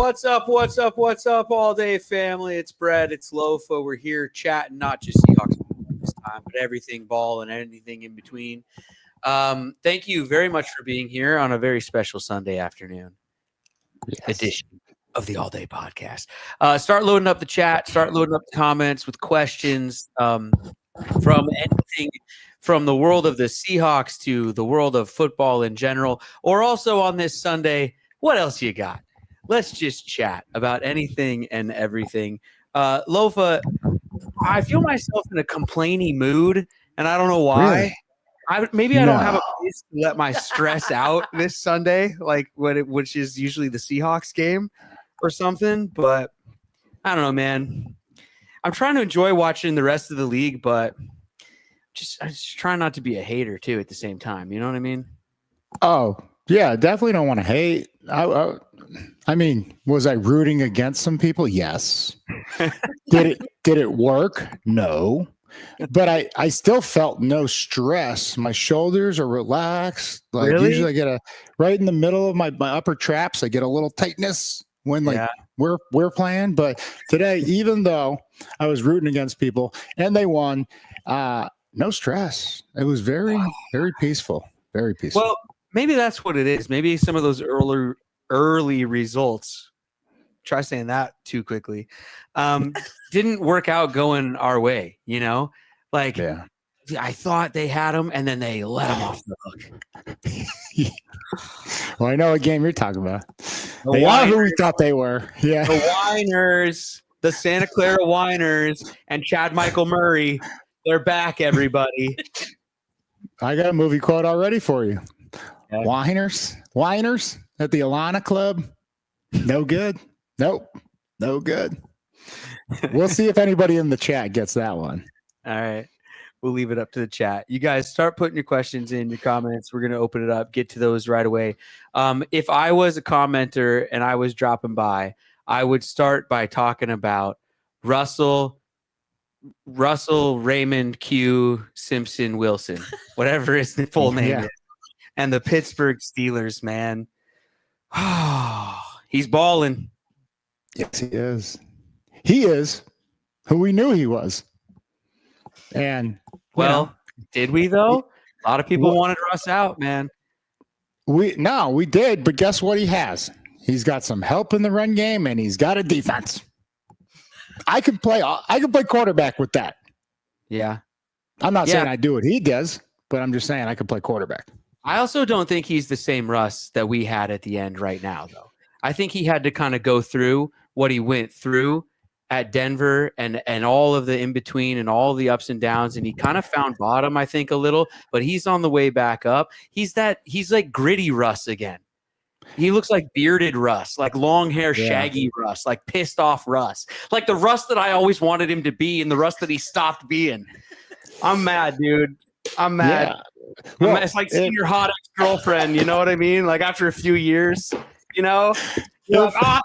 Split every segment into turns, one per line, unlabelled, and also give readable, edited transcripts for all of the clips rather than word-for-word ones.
What's up, all day family? It's Brett, it's Lofa. We're here chatting not just Seahawks this time, but everything ball and anything in between. Thank you very much for being here on a very special Sunday afternoon edition of the All Day Podcast. Start loading up the chat, start loading up the comments with questions from anything from the world of the Seahawks to the world of football in general, or also on this Sunday, what else you got? Let's just chat about anything and everything. Lofa, I feel myself in a complaining mood, and I don't know why. Really? I don't have a place to let my stress out this Sunday, like which is usually the Seahawks game or something. But I don't know, man. I'm trying to enjoy watching the rest of the league, but I just try not to be a hater too at the same time. You know what I mean?
Oh, yeah, definitely don't want to hate. I mean, was I rooting against some people? Yes. Did it work? No. But I still felt no stress. My shoulders are relaxed. Like
really?
Usually I get right in the middle of my upper traps, I get a little tightness when we're playing. But today, even though I was rooting against people and they won, no stress. It was very, very peaceful. Very peaceful.
Well, maybe that's what it is. Maybe some of those early results, try saying that too quickly, didn't work out going our way, you know? Like, I thought they had them, and then they let them off the hook.
Well, I know what game you're talking about. They are who we thought they were. Yeah.
The Whiners, the Santa Clara Whiners, and Chad Michael Murray, they're back, everybody.
I got a movie quote already for you. Okay. Whiners at the Alana Club. No good. Nope. No good. We'll see if anybody in the chat gets that one.
All right. We'll leave it up to the chat. You guys start putting your questions in, your comments. We're going to open it up, get to those right away. If I was a commenter and I was dropping by, I would start by talking about Russell Raymond Q Simpson Wilson, whatever his full name is. And the Pittsburgh Steelers, man. He's balling.
Yes, he is. He is who we knew he was. And
did we though? A lot of people wanted Russ out, man.
We did, but guess what he has? He's got some help in the run game and he's got a defense. I could play quarterback with that.
Yeah.
I'm not saying I do what he does, but I'm just saying I could play quarterback.
I also don't think he's the same Russ that we had at the end right now, though. I think he had to kind of go through what he went through at Denver and all of the in-between and all the ups and downs, and he kind of found bottom, I think, a little, but he's on the way back up. He's like gritty Russ again. He looks like bearded Russ, like long hair, shaggy Russ, like pissed off Russ, like the Russ that I always wanted him to be and the Russ that he stopped being. I'm mad, dude. I'm mad. Yeah. Well, it's like seeing your hot ex-girlfriend, you know what I mean? Like after a few years, you know? You're like, I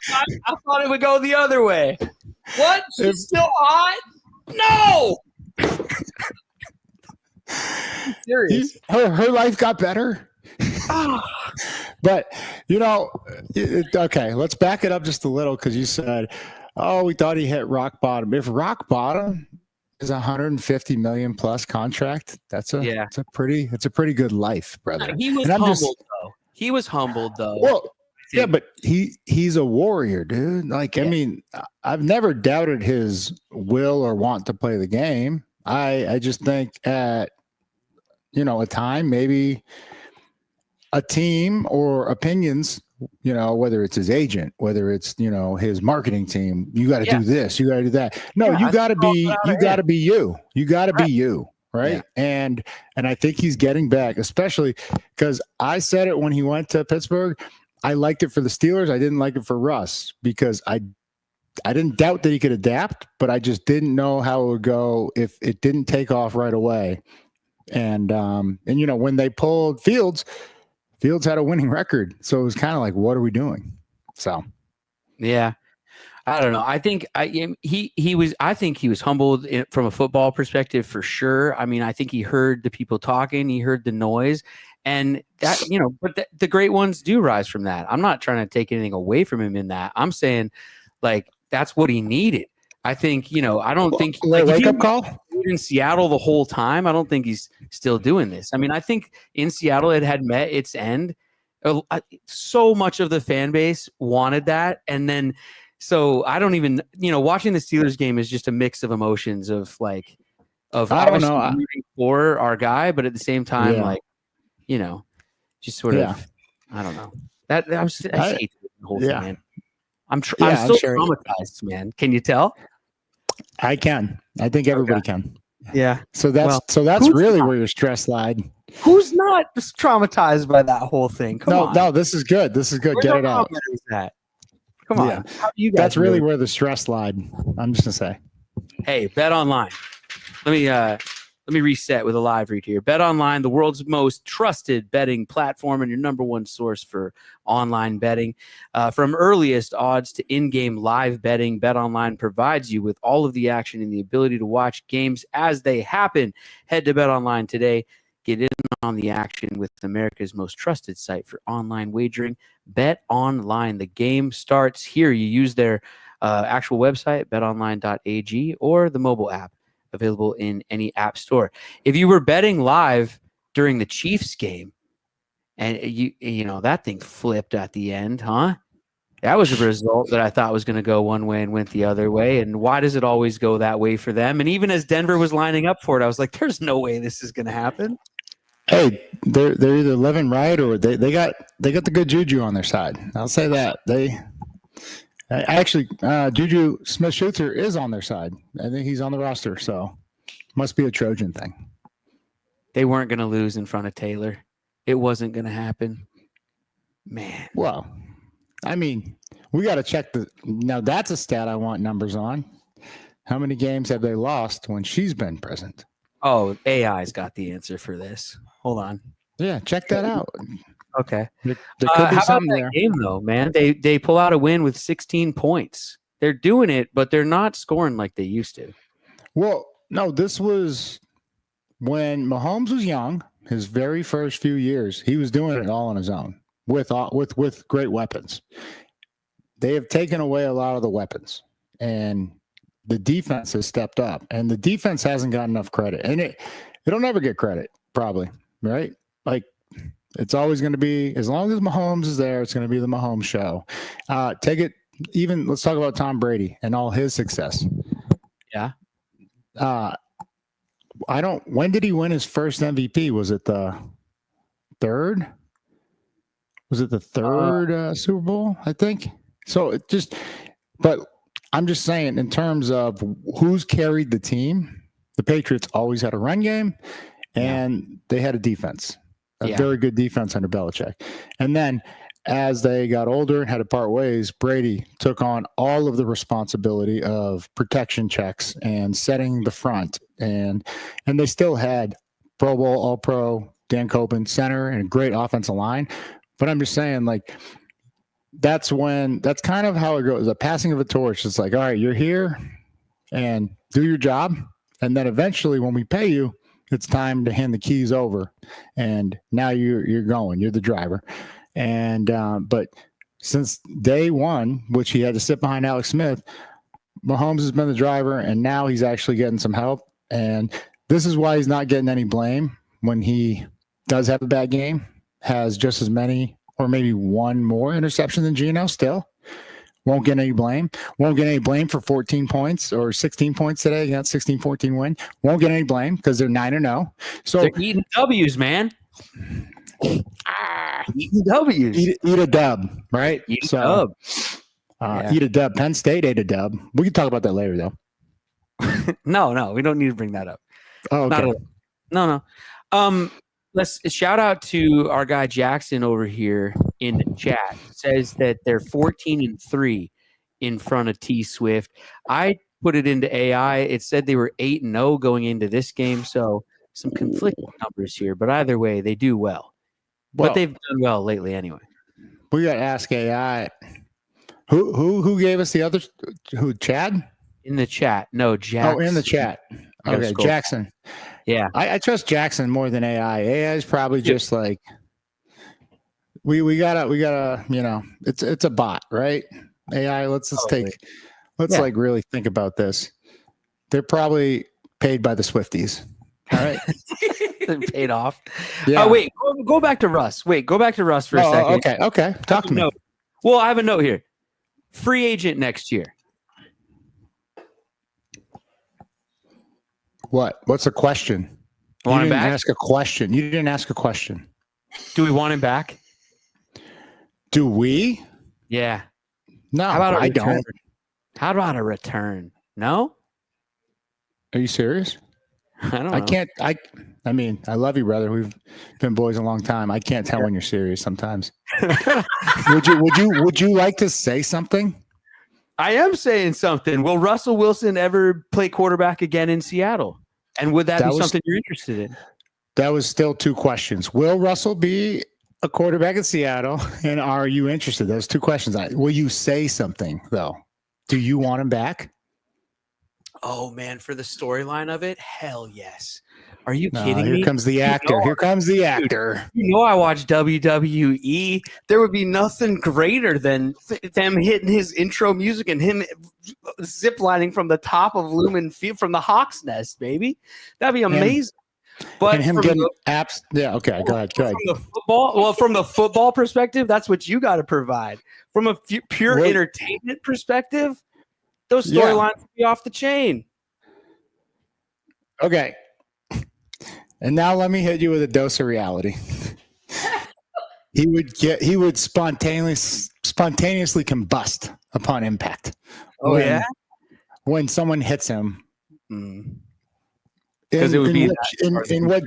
thought it would go the other way. What? She's still hot? No! Serious.
Her life got better. But, okay, let's back it up just a little because you said, we thought he hit rock bottom. If rock bottom is $150 million plus contract, it's a pretty good life, brother.
He was humbled, though. He was humbled, though.
Well, yeah, but he's a warrior, dude. Like, I mean, I've never doubted his will or want to play the game. I just think at a time, maybe a team or opinions, whether it's his agent, whether it's, his marketing team, you got to do this, you got to do that. No, you got to be you. You got to be you. Right. Yeah. And I think he's getting back, especially because I said it when he went to Pittsburgh. I liked it for the Steelers. I didn't like it for Russ because I didn't doubt that he could adapt, but I just didn't know how it would go if it didn't take off right away. And when they pulled Fields had a winning record. So it was kind of like, what are we doing? So,
yeah, I don't know. I think he was humbled from a football perspective for sure. I mean, I think he heard the people talking, he heard the noise, And that, but the great ones do rise from that. I'm not trying to take anything away from him in that. I'm saying, like, that's what he needed. I think, I don't think like
wake up call
in Seattle the whole time. I don't think he's still doing this. I mean, I think in Seattle it had met its end. So much of the fan base wanted that, and then so I don't even, watching the Steelers game is just a mix of emotions of I don't know, rooting for our guy, but at the same time, just sort of, I don't know. I hate the whole thing, man. I'm still traumatized, man. Can you tell?
I can. I think everybody can.
Yeah.
So that's really where your stress lied.
Who's not traumatized by that whole thing? Come on.
No, this is good. This is good. Get it out.
Come on.
That's really where the stress lied. I'm just gonna say.
Hey, BetOnline. Let me reset with a live read here. BetOnline, the world's most trusted betting platform and your number one source for online betting. From earliest odds to in-game live betting, BetOnline provides you with all of the action and the ability to watch games as they happen. Head to BetOnline today. Get in on the action with America's most trusted site for online wagering. BetOnline. The game starts here. You use their actual website, betonline.ag, or the mobile app, available in any app store. If you were betting live during the Chiefs game and that thing flipped at the end, huh? That was a result that I thought was going to go one way and went the other way. And why does it always go that way for them? And even as Denver was lining up for it, I was like, there's no way this is going to happen.
Hey, they're either living right or they got the good juju on their side. I'll say that. Actually, Juju Smith-Schuster is on their side. I think he's on the roster, so must be a Trojan thing.
They weren't going to lose in front of Taylor. It wasn't going to happen. Man.
Well, I mean, we got to check now that's a stat I want numbers on. How many games have they lost when she's been present?
Oh, AI's got the answer for this. Hold on.
Yeah, check that out.
Okay.
There could be
how
something
about that
there.
game, though, man? They pull out a win with 16 points. They're doing it, but they're not scoring like they used to.
Well, no, this was when Mahomes was young, his very first few years. He was doing it all on his own with great weapons. They have taken away a lot of the weapons, and the defense has stepped up. And the defense hasn't got enough credit, and it'll never get credit, probably, right? Like, it's always going to be, as long as Mahomes is there, it's going to be the Mahomes show. Let's talk about Tom Brady and all his success.
Yeah.
When did he win his first MVP? Was it the third? Was it the third Super Bowl? I think. So but I'm just saying, in terms of who's carried the team, the Patriots always had a run game and they had a defense. A very good defense under Belichick. And then as they got older and had to part ways, Brady took on all of the responsibility of protection checks and setting the front. And they still had Pro Bowl, All-Pro, Dan Copen, center, and a great offensive line. But I'm just saying, like, that's kind of how it goes. The passing of a torch. It's like, all right, you're here and do your job. And then eventually when we pay you, it's time to hand the keys over, and now you're going. You're the driver, and but since day one, which he had to sit behind Alex Smith, Mahomes has been the driver, and now he's actually getting some help. And this is why he's not getting any blame when he does have a bad game. Has just as many, or maybe one more interception than Geno. Still won't get any blame. Won't get any blame for 14 points or 16 points today against 16-14 win. Won't get any blame because they're 9-0. So
they're eating W's, man. Eating W's.
Eat a dub, right?
Eat a dub.
Eat a dub. Penn State ate a dub. We can talk about that later, though.
No, we don't need to bring that up.
Oh, okay.
No. Let's shout out to our guy Jackson over here in the chat. Says that they're 14-3 in front of T Swift. I put it into AI. It said they were 8-0 going into this game. So some conflicting numbers here, but either way, they do well. But they've done well lately anyway.
We got to ask AI. Who gave us the other? Who? Chad?
In the chat. No, Jackson.
Oh, in the chat. Okay, Jackson.
Yeah.
I trust Jackson more than AI. AI is probably just like we gotta it's a bot, right? AI. Let's like really think about this. They're probably paid by the Swifties. All right.
They're paid off.
Yeah.
Wait, go back to Russ. Wait, go back to Russ for a second.
Okay. Talk to me.
Well, I have a note here. Free agent next year.
What's the question?
Want him
didn't
back?
ask a question. You didn't ask a question.
Do we want him back?
Do we?
Yeah.
No,
I
don't.
How about a return? No?
Are you serious?
I don't know.
I can't. I mean, I love you, brother. We've been boys a long time. I can't tell when you're serious sometimes. Would you like to say something?
I am saying something. Will Russell Wilson ever play quarterback again in Seattle? And would that be something you're interested in?
That was still two questions. Will Russell be a quarterback in Seattle? And are you interested? Those two questions. Will you say something, though? Do you want him back?
Oh, man, for the storyline of it? Hell yes. Are you kidding me?
Here comes the actor. Here comes the actor.
You know I watch WWE. There would be nothing greater than them hitting his intro music and him ziplining from the top of Lumen Field from the Hawk's Nest, baby. That'd be amazing. But
and him getting apps. Yeah, okay. Go ahead.
From the football perspective, that's what you got to provide. From a pure entertainment perspective, those storylines would be off the chain.
Okay. And now let me hit you with a dose of reality. He would spontaneously combust upon impact. When someone hits him. Because it would be in what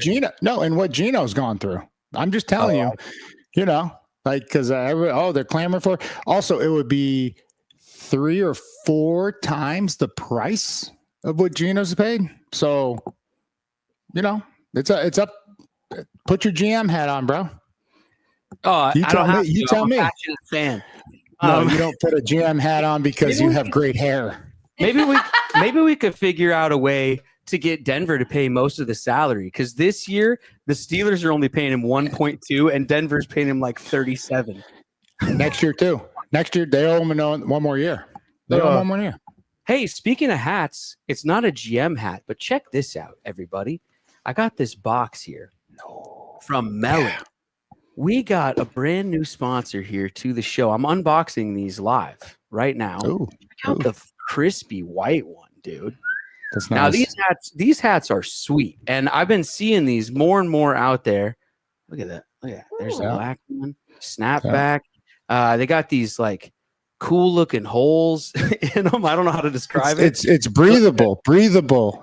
Gino's gone through. I'm just telling you, because they're clamoring for. Also, it would be 3 or 4 times the price of what Gino's paid. So, it's up. Put your GM hat on, bro.
Oh,
you tell me. You tell me.
I'm a passionate fan.
No, you don't put a GM hat on because you have great hair.
Maybe we could figure out a way to get Denver to pay most of the salary, because this year the Steelers are only paying him 1.2 and Denver's paying him like 37.
Next year too. Next year they owe him one more year. They owe him 1 more year.
Hey, speaking of hats, it's not a GM hat, but check this out, everybody. I got this box here from Melon. Yeah. We got a brand new sponsor here to the show. I'm unboxing these live right now. Check out the crispy white one, dude.
That's nice.
Now these hats are sweet, and I've been seeing these more and more out there. Look at that. There's a black one. Snapback. They got these like cool looking holes in them. I don't know how to describe it.
It's breathable.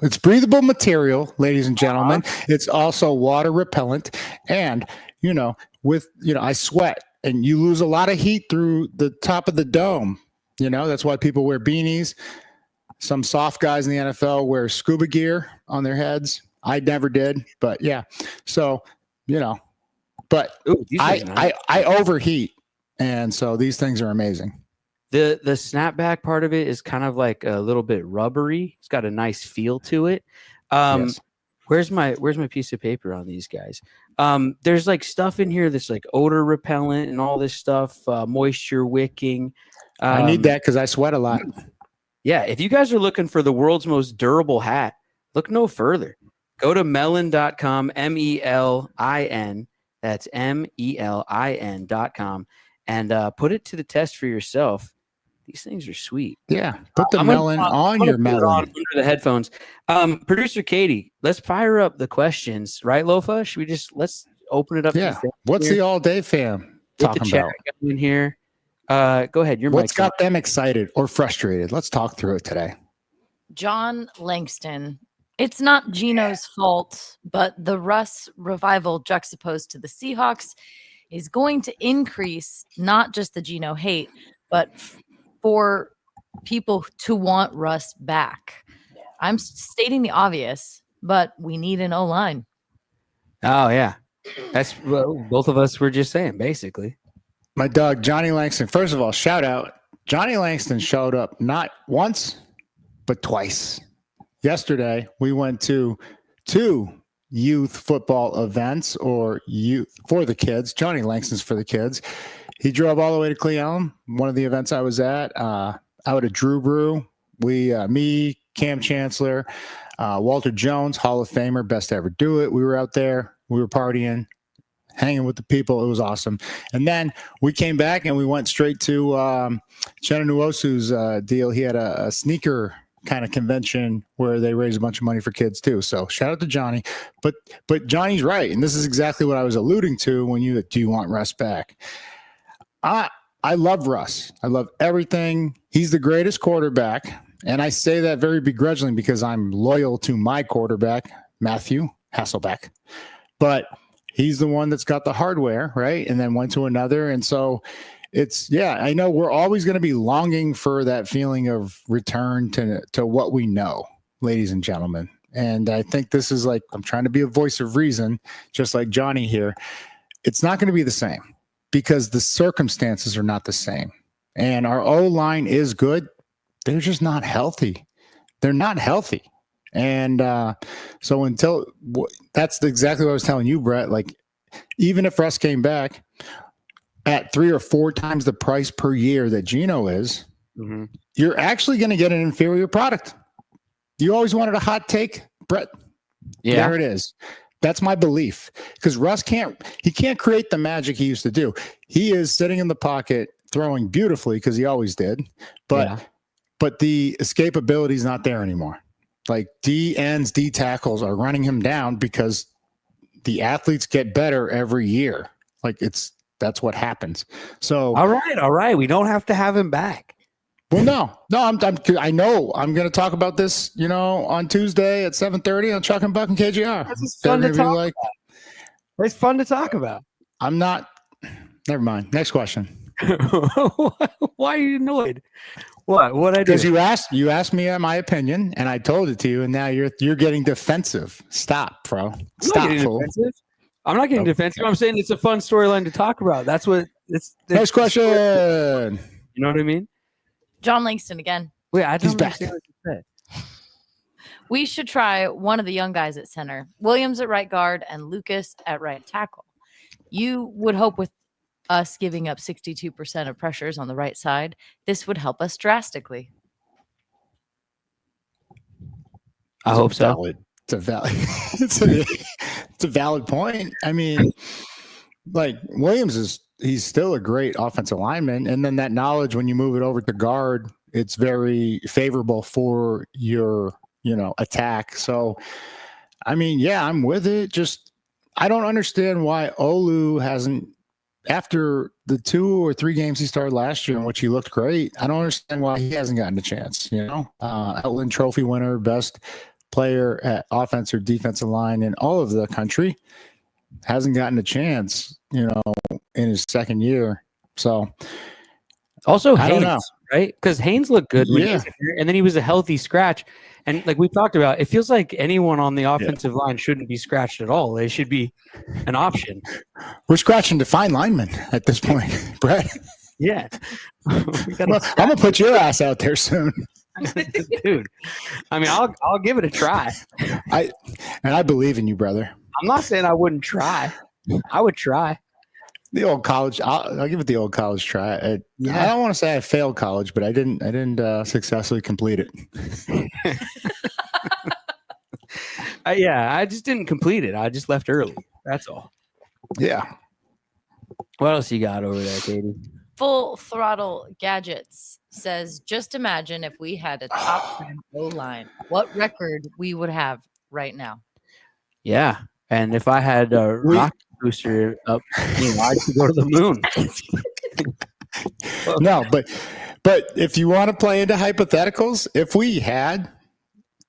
It's breathable material, ladies and gentlemen. It's also water repellent, and I sweat, and you lose a lot of heat through the top of the dome. That's why people wear beanies. Some soft guys in the NFL wear scuba gear on their heads. I never did, but yeah. So, but I overheat. And so these things are amazing.
The snapback part of it is kind of like a little bit rubbery. It's got a nice feel to it. Yes. Where's my piece of paper on these guys? There's like stuff in here that's like odor repellent and all this stuff, moisture wicking.
I need that because I sweat a lot.
Yeah, if you guys are looking for the world's most durable hat, look no further. Go to melon.com, MELIN. That's MELIN.com, and put it to the test for yourself. These things are sweet.
Yeah, put the melon on your melon.
Under the headphones. Producer Katie, let's fire up the questions, right, Lofa? Should we let's open it up?
Yeah. What's the all-day fam talking about
in here? Go ahead.
What's got them excited or frustrated? Let's talk through it today.
John Langston. It's not Gino's fault, but the Russ revival juxtaposed to the Seahawks is going to increase not just the Gino hate, but for people to want Russ back. I'm stating the obvious, but we need an O-line.
Oh, yeah. That's what both of us were just saying, basically.
My dog, Johnny Langston. First of all, shout out. Johnny Langston showed up not once, but twice. Yesterday, we went to 2 youth football events or youth for the kids. Johnny Langston's for the kids. He drove all the way to Cle Elum, one of the events I was at, out at Drew Brew. Me, Cam Chancellor, Walter Jones, Hall of Famer, best to ever do it. We were out there. We were partying, hanging with the people. It was awesome. And then we came back and we went straight to Chenna Nwosu's deal. He had a sneaker kind of convention where they raise a bunch of money for kids too. So shout out to Johnny. But Johnny's right. And this is exactly what I was alluding to when do you want Russ back? I love Russ. I love everything. He's the greatest quarterback. And I say that very begrudgingly because I'm loyal to my quarterback, Matthew Hasselbeck. But he's the one that's got the hardware, right? And then went to another. And so I know we're always going to be longing for that feeling of return to what we know, ladies and gentlemen. And I think this is like, I'm trying to be a voice of reason, just like Johnny here. It's not going to be the same because the circumstances are not the same. And our O-line is good. They're just not healthy. They're not healthy. And so that's exactly what I was telling you, Brett. Like, even if Russ came back at 3 or 4 times the price per year that Geno is, you're actually going to get an inferior product. You always wanted a hot take, Brett. Yeah. There it is. That's my belief. Because Russ can't create the magic he used to do. He is sitting in the pocket throwing beautifully because he always did. But the escapability is not there anymore. Like D ends, D tackles are running him down because the athletes get better every year. Like that's what happens. So
all right. We don't have to have him back.
Well, no. I know I'm going to talk about this, on Tuesday at 7:30 on Chuck and Buck and KGR.
It's fun to talk about. It's fun to talk about.
I'm not. Never mind. Next question.
Why are you annoyed? What I do?
Because you asked me my opinion, and I told it to you, and now you're getting defensive. Stop, bro. Stop, fool.
I'm not getting defensive. I'm saying it's a fun storyline to talk about. That's what it's.
Next question.
You know what I mean?
John Langston again.
Wait, I don't
understand
what you said.
We should try one of the young guys at center, Williams at right guard and Lucas at right tackle. You would hope with us giving up 62% of pressures on the right side, this would help us drastically.
I hope so.
It's a valid point. I mean, like Williams he's still a great offensive lineman. And then that knowledge, when you move it over to guard, it's very favorable for your, attack. So, I mean, yeah, I'm with it. Just, I don't understand why Olu hasn't, after the 2 or 3 games he started last year in which he looked great, I don't understand why he hasn't gotten a chance, Outland Trophy winner, best player at offense or defensive line in all of the country, hasn't gotten a chance, in his second year. So
also
I don't know.
Haynes, right? Because Haynes looked good when he was here, and then he was a healthy scratch. And like we talked about, it feels like anyone on the offensive line shouldn't be scratched at all. They should be an option.
We're scratching to fine linemen at this point, Brett.
Yeah.
I'm gonna put your ass out there soon.
Dude. I mean, I'll give it a try.
I believe in you, brother.
I'm not saying I wouldn't try. I would try.
The old college, I'll give it the old college try. I don't want to say I failed college, but I didn't successfully complete it.
I just didn't complete it. I just left early. That's all.
Yeah.
What else you got over there, Katie?
Full Throttle Gadgets says, just imagine if we had a top 10 O-line, what record we would have right now.
Yeah. And if I had a rocket booster up, I could go to the moon.
No, but if you want to play into hypotheticals, if we had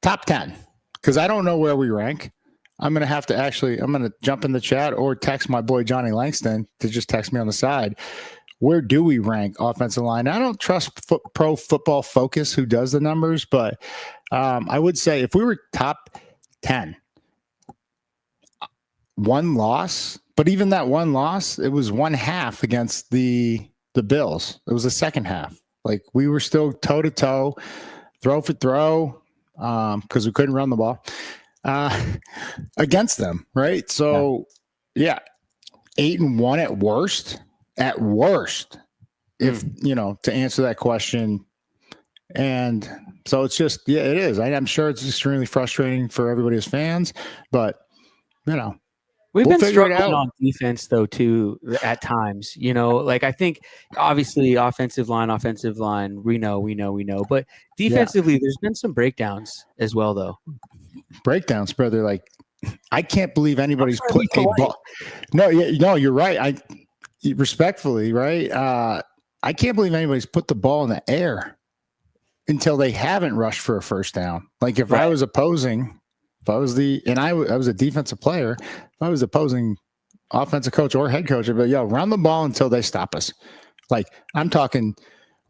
top 10, because I don't know where we rank, I'm going to jump in the chat or text my boy Johnny Langston to just text me on the side. Where do we rank offensive line? I don't trust Pro Football Focus, who does the numbers, but I would say if we were top 10, one loss, but even that one loss, it was 1/2 against the Bills. It was the second half. Like we were still toe to toe, throw for throw, because we couldn't run the ball. against them, right? So, yeah, 8-1 at worst. At worst, if to answer that question. And so it's just, yeah, it is. I'm sure it's extremely frustrating for everybody as fans, but
We've
we'll
been
figure it
struggling
out.
on defense though too at times. Like I think obviously offensive line, we know. But defensively, there's been some breakdowns as well though.
Breakdowns, brother. Like I can't believe anybody's put a ball. No, you're right. Respectfully, right? I can't believe anybody's put the ball in the air until they haven't rushed for a first down. Like if I was opposing, if I was I was a defensive player, if I was opposing offensive coach or head coach, I'd be like, run the ball until they stop us. Like I'm talking,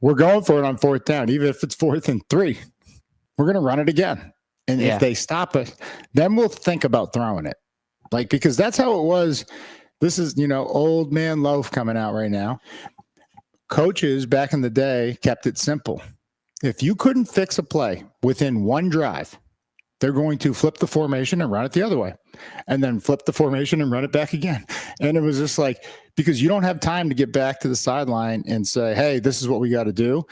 we're going for it on fourth down, even if it's 4th and 3, we're going to run it again. And if they stop it, then we'll think about throwing it. Like, because that's how it was. This is, old man loaf coming out right now. Coaches back in the day kept it simple. If you couldn't fix a play within one drive, they're going to flip the formation and run it the other way, and then flip the formation and run it back again. And it was just like, because you don't have time to get back to the sideline and say, hey, this is what we got to do.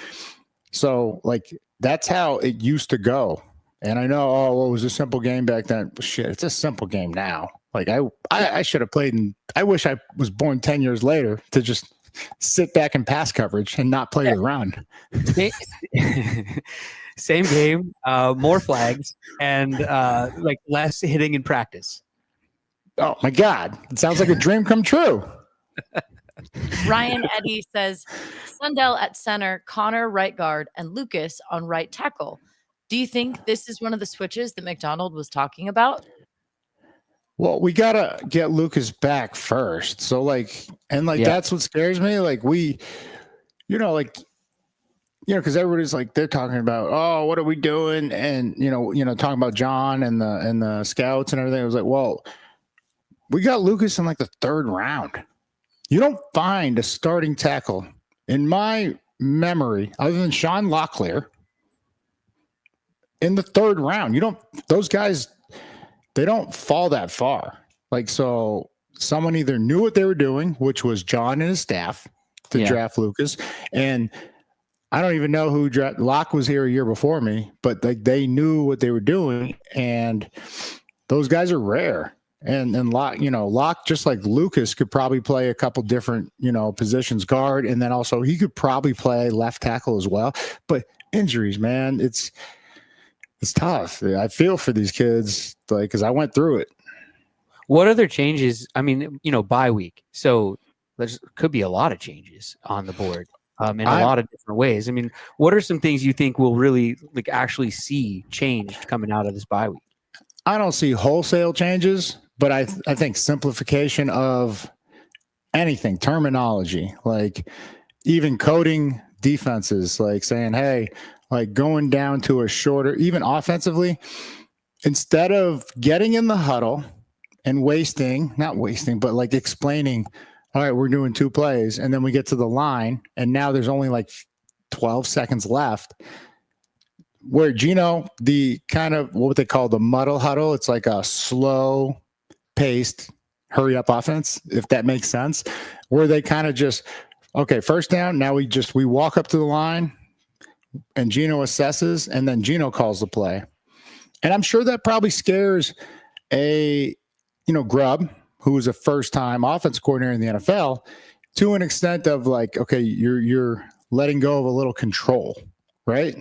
So like, that's how it used to go. And I know, it was a simple game back then. Shit, it's a simple game now. Like I should have played, and I wish I was born 10 years later to just sit back in pass coverage and not play the run.
Same game, more flags, and like less hitting in practice.
Oh my God. It sounds like a dream come true.
Ryan Eddy says Sundell at center, Connor right guard, and Lucas on right tackle. Do you think this is one of the switches that McDonald was talking about?
Well, we got to get Lucas back first. So that's what scares me. Like because everybody's like, they're talking about, what are we doing? And, talking about John and the scouts and everything. I was like, well, we got Lucas in like the 3rd round. You don't find a starting tackle in my memory other than Sean Locklear in the 3rd round. Those guys, they don't fall that far. Like, so someone either knew what they were doing, which was John and his staff to draft Lucas. And I don't even know who Locke was here a year before me, but they knew what they were doing. And those guys are rare. And Locke, just like Lucas, could probably play a couple different, positions, guard. And then also he could probably play left tackle as well. But injuries, man, it's tough. I feel for these kids, because I went through it.
What other changes? I mean, bye week. So there could be a lot of changes on the board in a lot of different ways. I mean, what are some things you think we'll really actually see changed coming out of this bye week?
I don't see wholesale changes, but I think simplification of anything, terminology, like even coding defenses, like saying, hey, like going down to a shorter, even offensively, instead of getting in the huddle and not wasting, but like explaining, all right, we're doing 2 plays. And then we get to the line and now there's only like 12 seconds left, where the kind of what they call the muddle huddle. It's like a slow paced hurry up offense, if that makes sense, where they kind of just, okay, first down. Now we walk up to the line and Gino assesses, and then Gino calls the play. And I'm sure that probably scares a, Grubb, who was a first-time offense coordinator in the NFL, to an extent of like, okay, you're letting go of a little control, right?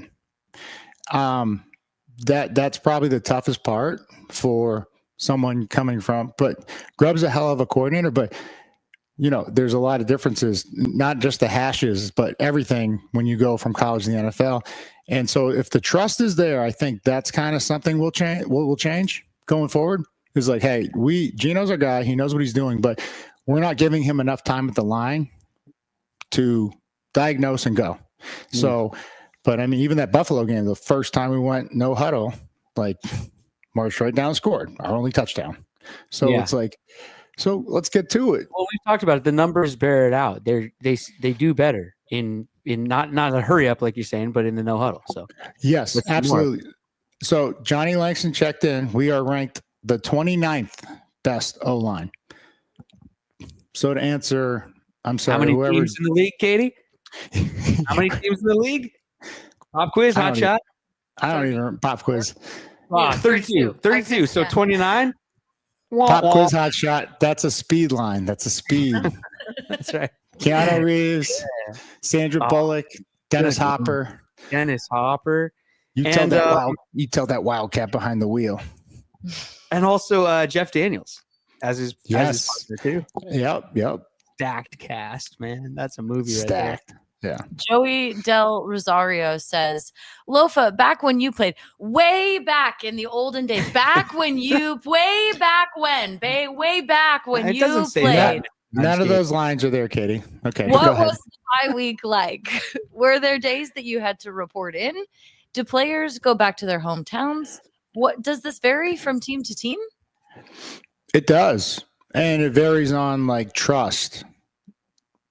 That's probably the toughest part for someone coming from. But Grubb's a hell of a coordinator, but there's a lot of differences, not just the hashes, but everything when you go from college to the NFL. And so if the trust is there, I think that's kind of something we'll change going forward. It's like, hey, Gino's our guy. He knows what he's doing, but we're not giving him enough time at the line to diagnose and go. So, but I mean, even that Buffalo game, the first time we went no huddle, like marched right down and scored our only touchdown. So it's like, so let's get to it.
Well, we've talked about it. The numbers bear it out. They do better in not a hurry up, like you're saying, but in the no huddle. So
yes, absolutely. So Johnny Langston checked in. We are ranked the 29th best O-line. So to answer, I'm sorry,
How many
whoever.
teams in the league, Katie? How many teams in the league? Pop quiz, hot shot.
I don't even pop quiz.
Ah, 32. 32. So 29?
Pop quiz, hot shot. That's a speed line. That's a speed.
That's right.
Keanu Reeves, Sandra Bullock, Dennis Hopper.
Dennis Hopper.
You tell that wildcat behind the wheel.
And also Jeff Daniels as his partner too.
Yep.
Stacked cast, man. That's a movie
Stacked.
right
there.
Yeah. Joey Del Rosario says, Lofa, back when you played, way back in the olden days, way back when you played.
None of those lines are there, Katie. Okay.
What was the bye week like? Were there days that you had to report in? Do players go back to their hometowns? What does this vary from team to team?
It does. And it varies on like trust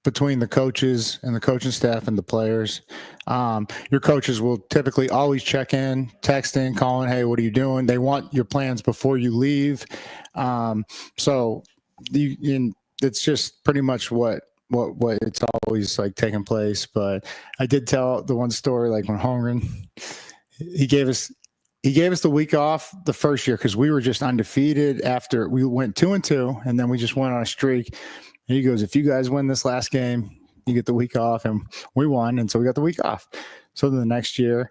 between the coaches and the coaching staff and the players. Your coaches will typically always check in, texting, calling, hey, what are you doing? They want your plans before you leave. It's just pretty much what it's always like taking place. But I did tell the one story, like when Holmgren, he gave us the week off the first year because we were just undefeated after we went 2-2, and then we just went on a streak. And he goes, if you guys win this last game, you get the week off, and we won, and so we got the week off. So then the next year,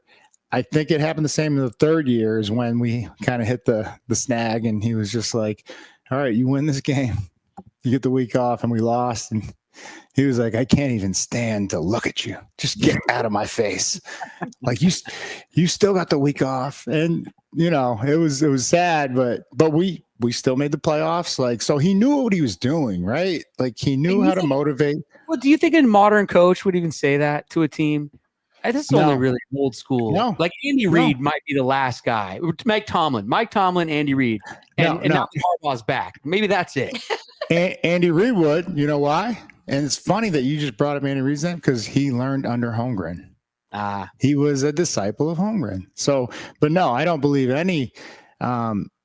I think it happened the same in the third year is when we kind of hit the snag, and he was just like, all right, you win this game, you get the week off, and we lost. And he was like, I can't even stand to look at you. Just get out of my face. Like you still got the week off. And it was sad, but we still made the playoffs. Like, so he knew what he was doing, right? Like he knew how to motivate.
Well, do you think a modern coach would even say that to a team? This is only really old school.
No.
Like Andy Reid might be the last guy. Mike Tomlin, Andy Reid, and now Harbaugh's back. Maybe that's it.
Andy Reid would. You know why? And it's funny that you just brought up Andy Reid's name because he learned under Holmgren. He was a disciple of Holmgren. So, but no, I don't believe any.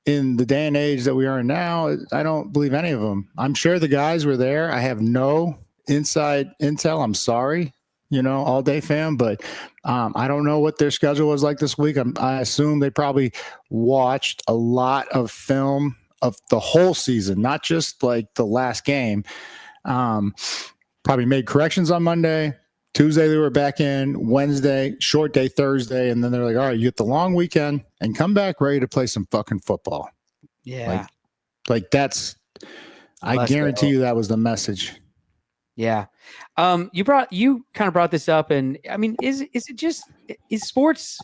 In the day and age that we are in now, I don't believe any of them. I'm sure the guys were there. I have no inside intel. I'm sorry, all day fam, but I don't know what their schedule was like this week. I assume they probably watched a lot of film of the whole season, not just like the last game. Probably made corrections on Monday. Tuesday they were back in. Wednesday, short day Thursday, and then they're like, all right, you get the long weekend and come back ready to play some fucking football.
Yeah.
Like that's I guarantee you that was the message.
Yeah. You kind of brought this up, and I mean, is sports,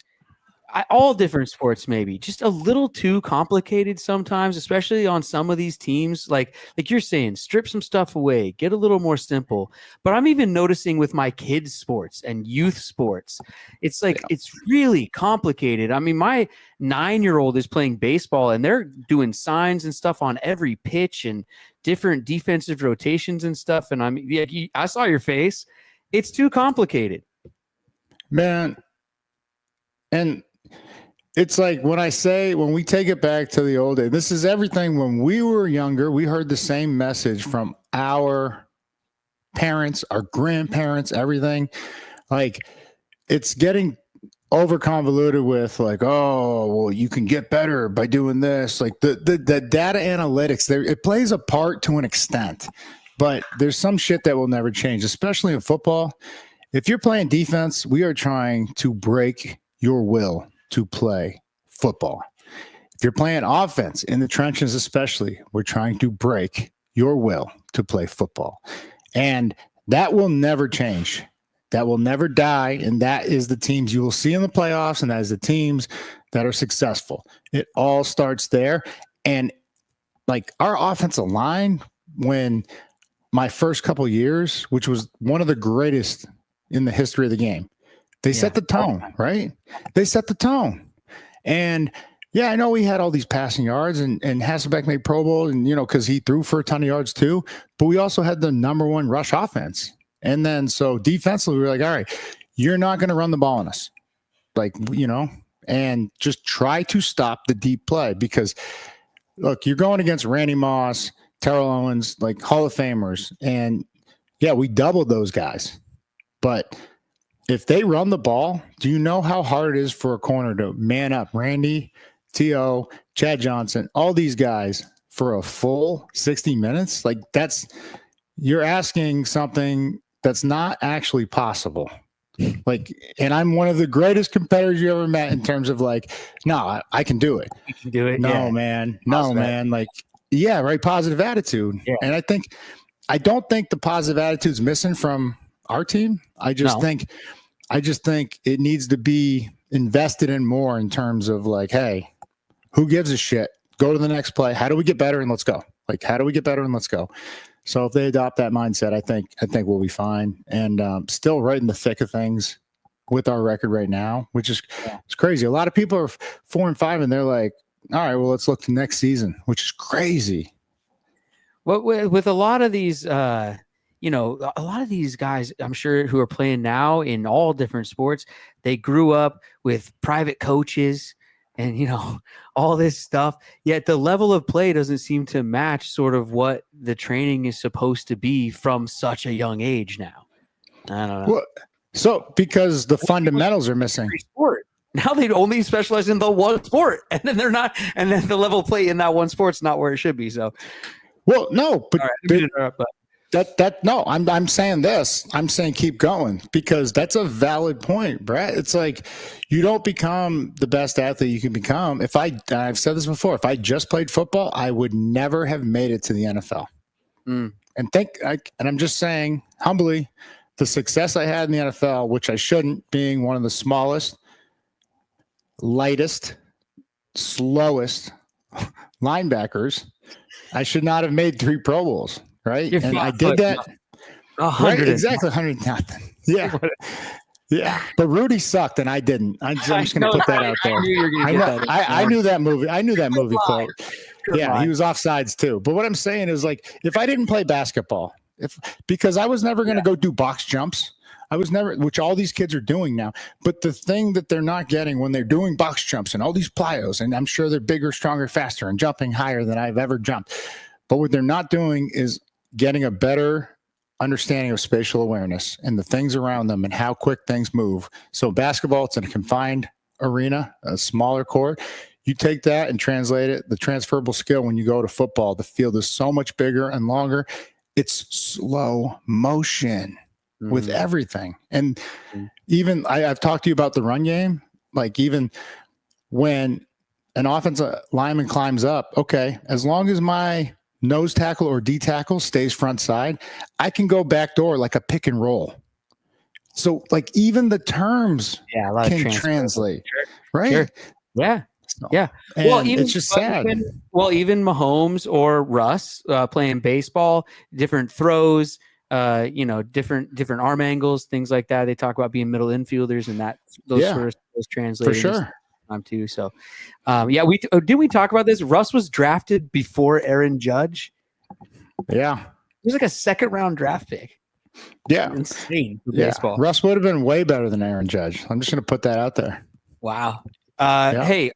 all different sports, maybe just a little too complicated sometimes, especially on some of these teams. Like you're saying, strip some stuff away, get a little more simple. But I'm even noticing with my kids' sports and youth sports, it's like it's really complicated. I mean, my 9-year-old is playing baseball, and they're doing signs and stuff on every pitch and different defensive rotations and stuff. And I saw your face. It's too complicated,
man. And it's like when we take it back to the old days, this is everything. When we were younger, we heard the same message from our parents, our grandparents, everything. Like it's getting over convoluted with like, oh, well, you can get better by doing this. Like the data analytics there, it plays a part to an extent, but there's some shit that will never change, especially in football. If you're playing defense, we are trying to break your will to play football. If you're playing offense in the trenches, especially, we're trying to break your will to play football. And that will never change. That will never die. And that is the teams you will see in the playoffs. And that is the teams that are successful. It all starts there. And like our offensive line, when my first couple years, which was one of the greatest in the history of the game, they set the tone, right? They set the tone. And yeah, I know we had all these passing yards and Hasselbeck made Pro Bowl and, because he threw for a ton of yards too, but we also had the number one rush offense. And then so defensively, we were like, all right, you're not going to run the ball on us. Like, and just try to stop the deep play. Because look, you're going against Randy Moss, Terrell Owens, like Hall of Famers. And yeah, we doubled those guys. But if they run the ball, do you know how hard it is for a corner to man up? Randy, T.O., Chad Johnson, all these guys for a full 60 minutes? Like you're asking something that's not actually possible. Like, and I'm one of the greatest competitors you ever met in terms of like, no, I can do it.
You can do it.
No,
yeah.
man. No, man. Like, yeah, right. Positive attitude.
Yeah.
And I don't think the positive attitude's missing from our team. I just think it needs to be invested in more in terms of like, hey, who gives a shit? Go to the next play. How do we get better? And let's go. Like, how do we get better? And let's go. So if they adopt that mindset, I think we'll be fine. And still right in the thick of things with our record right now, which is it's crazy. A lot of people are 4-5 and they're like, all right, well, let's look to next season, which is crazy.
Well, with a lot of these, a lot of these guys, I'm sure, who are playing now in all different sports, they grew up with private coaches and, all this stuff. Yet the level of play doesn't seem to match sort of what the training is supposed to be from such a young age now. I don't know.
Well, so because the fundamentals are missing.
Sport. Now they only specialize in the one sport, and then they're not, and then the level of play in that one sport's not where it should be. So,
well, no, but
right,
no, I'm saying this. I'm saying keep going because that's a valid point, Brett. It's like you don't become the best athlete you can become. I've said this before, if I just played football, I would never have made it to the NFL. And I'm just saying humbly, the success I had in the NFL, which I shouldn't, being one of the smallest, lightest, slowest linebackers, I should not have made 3 Pro Bowls. Right. And I did that.
100
right, exactly. 100 nothing. Yeah. Yeah. But Rudy sucked and I didn't. I'm just going to put that out there. I knew that movie. I knew that movie quote. Yeah. He was offsides too. But what I'm saying is like, if I didn't play basketball, because I was never going to go do box jumps. Which all these kids are doing now. But the thing that they're not getting when they're doing box jumps and all these plyos, and I'm sure they're bigger, stronger, faster, and jumping higher than I've ever jumped. But what they're not doing is getting a better understanding of spatial awareness and the things around them and how quick things move. So basketball, it's in a confined arena, a smaller court. You take that and translate it, the transferable skill when you go to football, the field is so much bigger and longer. It's slow motion with everything. And even I've talked to you about the run game. Like even when an offensive lineman climbs up, okay, as long as my nose tackle or D tackle stays front side, I can go back door like a pick and roll. So like even the terms can translate, right?
Sure. Yeah.
So,
yeah.
Well, it's just sad.
Even Mahomes or Russ playing baseball, different throws, different arm angles, things like that. They talk about being middle infielders and those sort of those translated
for sure.
Too. So, did we talk about this? Russ was drafted before Aaron Judge.
Yeah,
he was like a 2nd round draft pick.
Yeah,
insane for baseball.
Russ would have been way better than Aaron Judge. I'm just going to put that out there.
Wow. Hey,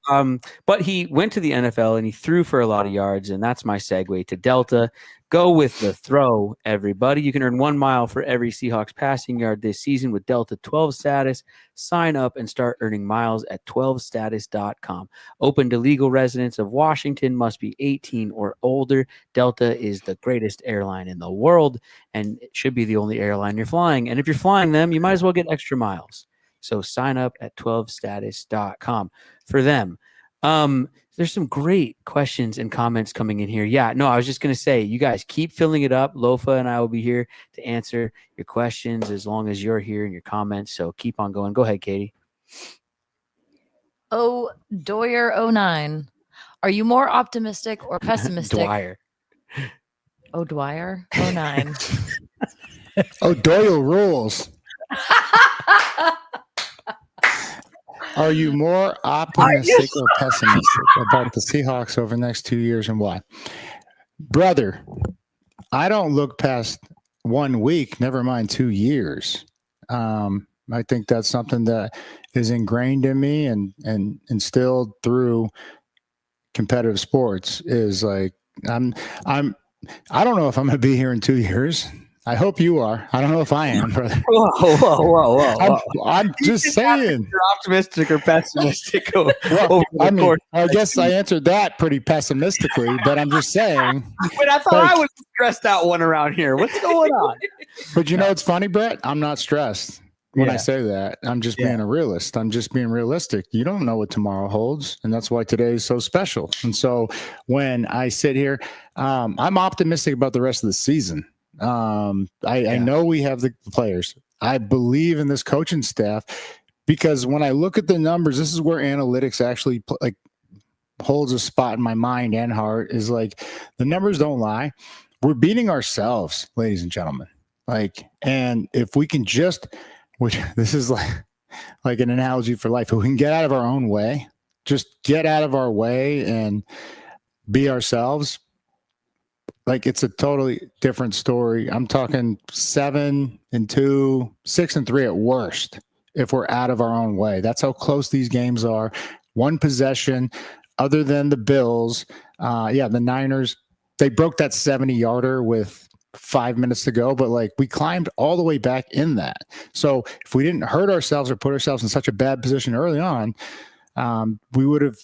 but he went to the NFL and he threw for a lot of yards, and that's my segue to Delta. Go with the throw, everybody. You can earn 1 mile for every Seahawks passing yard this season with Delta 12 status. Sign up and start earning miles at 12status.com. Open to legal residents of Washington, must be 18 or older. Delta is the greatest airline in the world, and it should be the only airline you're flying. And if you're flying them, you might as well get extra miles. So sign up at 12status.com for them. There's some great questions and comments coming in here. Yeah, no, I was just going to say, you guys keep filling it up. Lofa and I will be here to answer your questions as long as you're here in your comments. So keep on going. Go ahead, Katie.
Oh, Doyer 09. Are you more optimistic or pessimistic?
Dwyer.
Oh, Dwyer 09.
Oh, Doyle rules. Are you more optimistic or pessimistic about the Seahawks over the next 2 years and why? Brother, I don't look past 1 week, never mind 2 years. I think that's something that is ingrained in me and instilled through competitive sports. Is like I don't know if I'm going to be here in 2 years. I hope you are. I don't know if I am, brother.
Whoa.
I'm just saying.
You're optimistic or pessimistic.
I guess I answered that pretty pessimistically, but I'm just saying.
But I thought I was the stressed out one around here. What's going on?
But it's funny, Brett. I'm not stressed when I say that. I'm just being a realist. I'm just being realistic. You don't know what tomorrow holds, and that's why today is so special. And so when I sit here, I'm optimistic about the rest of the season. I know we have the players. I believe in this coaching staff because when I look at the numbers, this is where analytics actually holds a spot in my mind and heart. Is like the numbers don't lie. We're beating ourselves, ladies and gentlemen. And if we can just, which this is like an analogy for life, if we can get out of our own way, just get out of our way and be ourselves. It's a totally different story. I'm talking 7-2, 6-3 at worst if we're out of our own way. That's how close these games are. One possession, other than the Bills. The Niners, they broke that 70-yarder with 5 minutes to go, but we climbed all the way back in that. So if we didn't hurt ourselves or put ourselves in such a bad position early on, we would have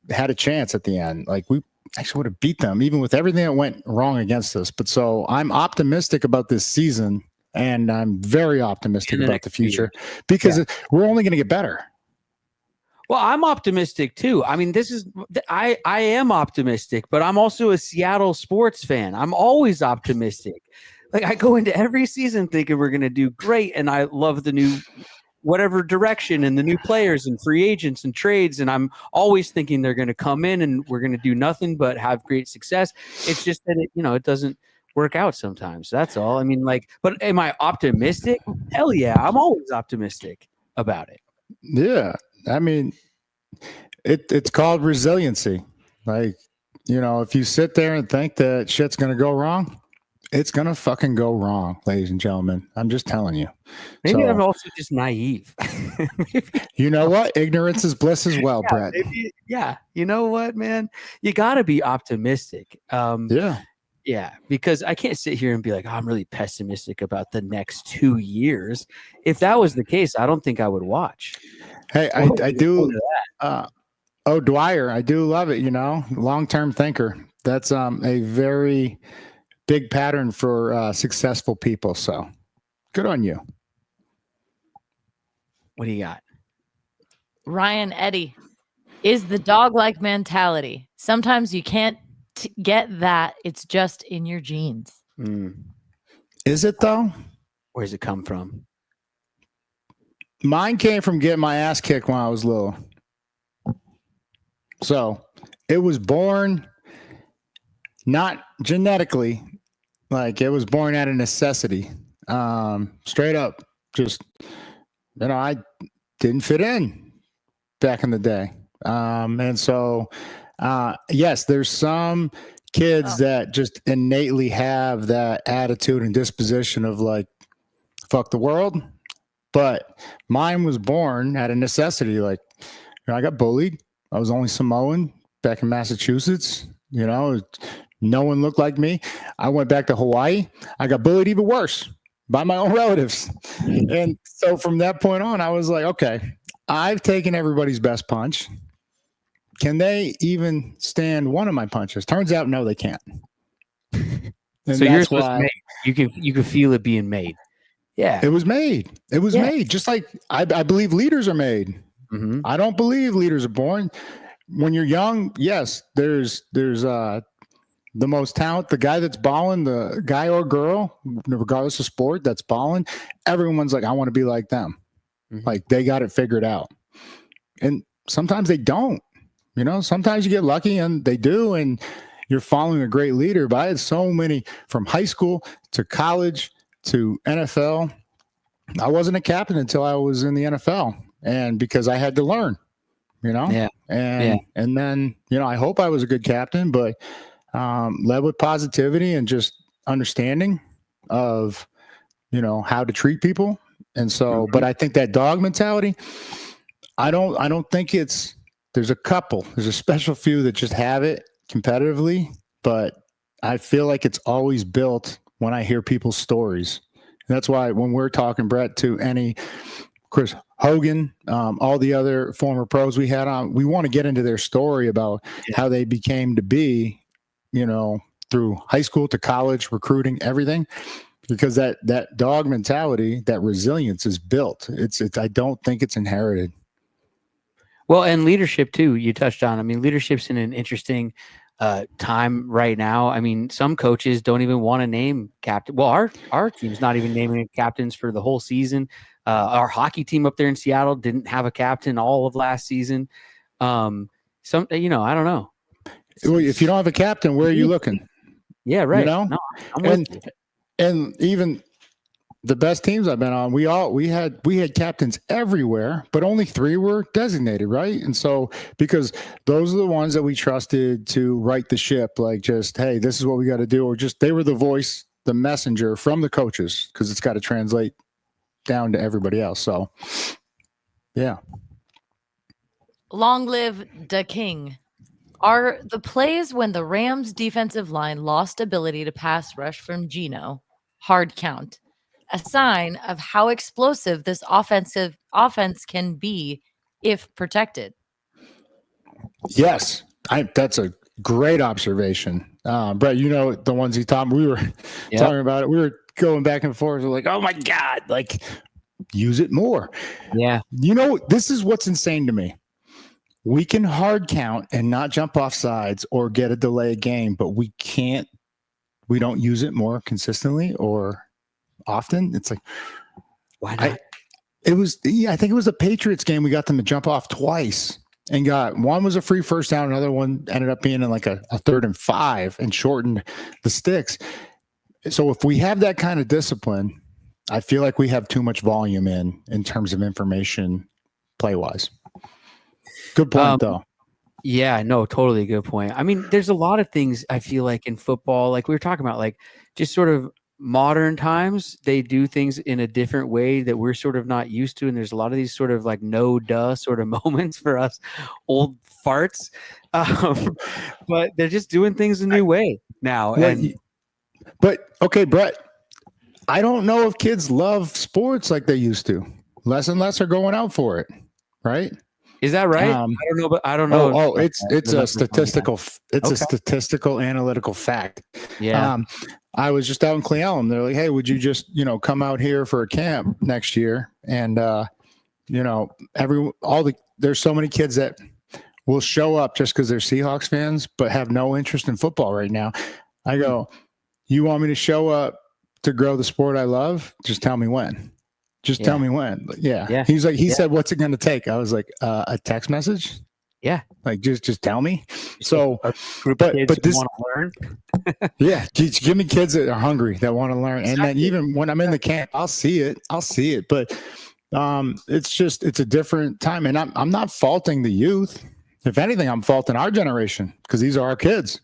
had a chance at the end. We actually would have beat them, even with everything that went wrong against us. But so I'm optimistic about this season, and I'm very optimistic about the future because we're only going to get better.
Well, I'm optimistic too. I mean, I am optimistic, but I'm also a Seattle sports fan. I'm always optimistic. I go into every season thinking we're going to do great, and I love the new whatever direction and the new players and free agents and trades. And I'm always thinking they're going to come in and we're going to do nothing but have great success. It's just that it doesn't work out sometimes. That's all. I mean, but am I optimistic? Hell yeah. I'm always optimistic about it.
Yeah. I mean, it's called resiliency. If you sit there and think that shit's going to go wrong, it's going to fucking go wrong, ladies and gentlemen. I'm just telling you.
Maybe I'm also just naive.
You know what? Ignorance is bliss as well, Brett.
Yeah. You know what, man? You got to be optimistic. Yeah, because I can't sit here and be like, I'm really pessimistic about the next 2 years. If that was the case, I don't think I would watch.
Hey, I do. Dwyer, I do love it. Long-term thinker. That's a very big pattern for successful people. So good on you.
What do you got?
Ryan Eddy is the dog-like mentality. Sometimes you can't get that. It's just in your genes.
Is it though?
Where's it come from?
Mine came from getting my ass kicked when I was little. So it was born not genetically, it was born out of necessity. Straight up, just, I didn't fit in back in the day. And so, yes, there's some kids that just innately have that attitude and disposition of fuck the world. But mine was born out of necessity. I got bullied. I was only Samoan back in Massachusetts. No one looked like me. I went back to Hawaii. I got bullied even worse by my own relatives. And so from that point on, I was like, okay, I've taken everybody's best punch. Can they even stand one of my punches? Turns out, no, they can't.
So yours was made. You can feel it being made. Yeah,
it was made. It was made. Just like I believe leaders are made. Mm-hmm. I don't believe leaders are born. When you're young, yes, there's the most talent, the guy that's balling, the guy or girl, regardless of sport, that's balling. Everyone's like, I want to be like them. Mm-hmm. They got it figured out. And sometimes they don't. Sometimes you get lucky and they do, and you're following a great leader. But I had so many from high school to college to NFL. I wasn't a captain until I was in the NFL, and because I had to learn, and then, I hope I was a good captain, but led with positivity and just understanding of, how to treat people And so, but I think that dog mentality, I don't think there's a special few that just have it competitively, but I feel like it's always built when I hear people's stories. And that's why when we're talking, Brett, to any Chris Hogan, all the other former pros we had on, we want to get into their story about how they became to be, through high school to college, recruiting, everything, because that dog mentality, that resilience is built. It's I don't think it's inherited.
Well, and leadership too, you touched on. I mean, leadership's in an interesting time right now. I mean, some coaches don't even want to name captain. Well, our team's not even naming captains for the whole season. Our hockey team up there in Seattle didn't have a captain all of last season. I don't know.
If you don't have a captain, where are you looking?
Yeah, right.
No, and even the best teams I've been on, we had captains everywhere, but only 3 were designated, right? And so, because those are the ones that we trusted to right the ship, like just, hey, this is what we got to do, or just they were the voice, the messenger from the coaches, because it's got to translate down to everybody else. So, yeah.
Long live the king. Are the plays when the Rams defensive line lost ability to pass rush from Geno, hard count, a sign of how explosive this offense can be if protected?
Yes, that's a great observation. Brett, the ones he taught me, we were talking about it. We were going back and forth. We're like, oh my God, like use it more.
Yeah.
This is what's insane to me. We can hard count and not jump off sides or get a delay game, but we don't use it more consistently or often. It's like,
why not?
I think it was the Patriots game. We got them to jump off twice and one was a free first down. Another one ended up being in like a 3rd and 5 and shortened the sticks. So if we have that kind of discipline, I feel like we have too much volume in terms of information play wise. Good point, though.
Yeah, no, totally a good point. I mean, there's a lot of things I feel like in football, like we were talking about, like just sort of modern times, they do things in a different way that we're sort of not used to. And there's a lot of these sort of like no duh sort of moments for us old farts. But they're just doing things a new way now.
But okay, Brett, I don't know if kids love sports like they used to. Less and less are going out for it, right?
Is that right? I don't know.
It's a statistical analytical fact.
Yeah.
I was just out in Cleellum. They're like, hey, would you just, come out here for a camp next year? And there's so many kids that will show up just because they're Seahawks fans, but have no interest in football right now. I go, you want me to show up to grow the sport I love? Just tell me when. Tell me when. Yeah. He's like, he said, what's it going to take? I was like, a text message.
Yeah.
Like, just tell me. So,
a group of kids who want to learn.
Yeah. Give me kids that are hungry, that want to learn. And then even when I'm in the camp, I'll see it. But it's a different time. And I'm not faulting the youth. If anything, I'm faulting our generation because these are our kids.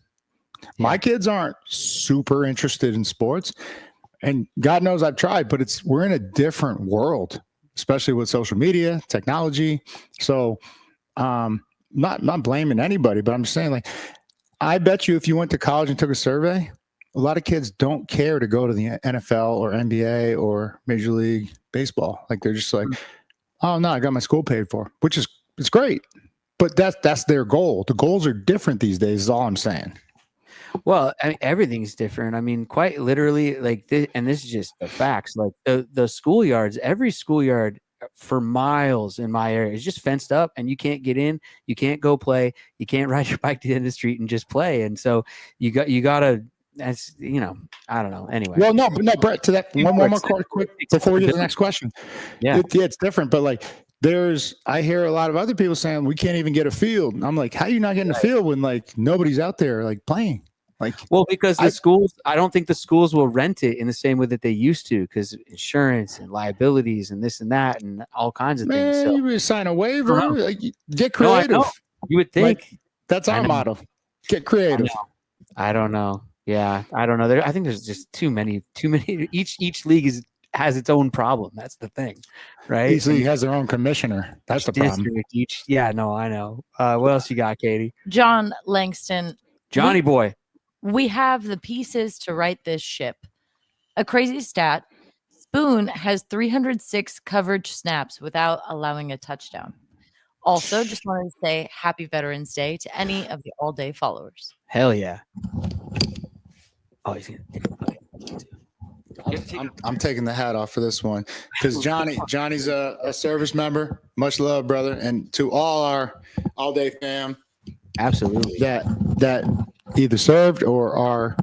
My kids aren't super interested in sports. And God knows I've tried, but we're in a different world, especially with social media, technology. So not blaming anybody, but I'm just saying, like, I bet you if you went to college and took a survey, a lot of kids don't care to go to the NFL or NBA or Major League Baseball. Like, they're just like, oh no, I got my school paid for, which is, it's great. But that's their goal. The goals are different these days is all I'm saying.
Well, I mean, everything's different. I mean, quite literally, like this, and this is just the facts. Like the schoolyards, every schoolyard for miles in my area is just fenced up, and you can't get in. You can't go play. You can't ride your bike to the end of the street and just play. And so you gotta. That's I don't know. Anyway.
Well, no, Brett. To that one more quick before we get to the next question.
Yeah,
it's different, but like. I hear a lot of other people saying we can't even get a field. And I'm like, how are you not getting a field when like nobody's out there like playing? Like,
well, because I don't think the schools will rent it in the same way that they used to, because insurance and liabilities and this and that and all kinds of things. So
you sign a waiver, like, get creative.
No, you would think
that's our motto. Get creative.
I don't know. Yeah, I don't know. I think there's just too many. Each league is has its own problem. That's the thing, right?
Each league has their own commissioner. That's the problem.
Yeah, no, I know. What else you got, Katie?
John Langston.
Johnny boy.
We have the pieces to right this ship. A crazy stat. Spoon has 306 coverage snaps without allowing a touchdown. Also, just wanted to say happy Veterans Day to any of the all-day followers.
Hell yeah. Oh, he's
I'm taking the hat off for this one because Johnny's a service member. Much love, brother, and to all our all-day fam.
Absolutely.
That either served or are,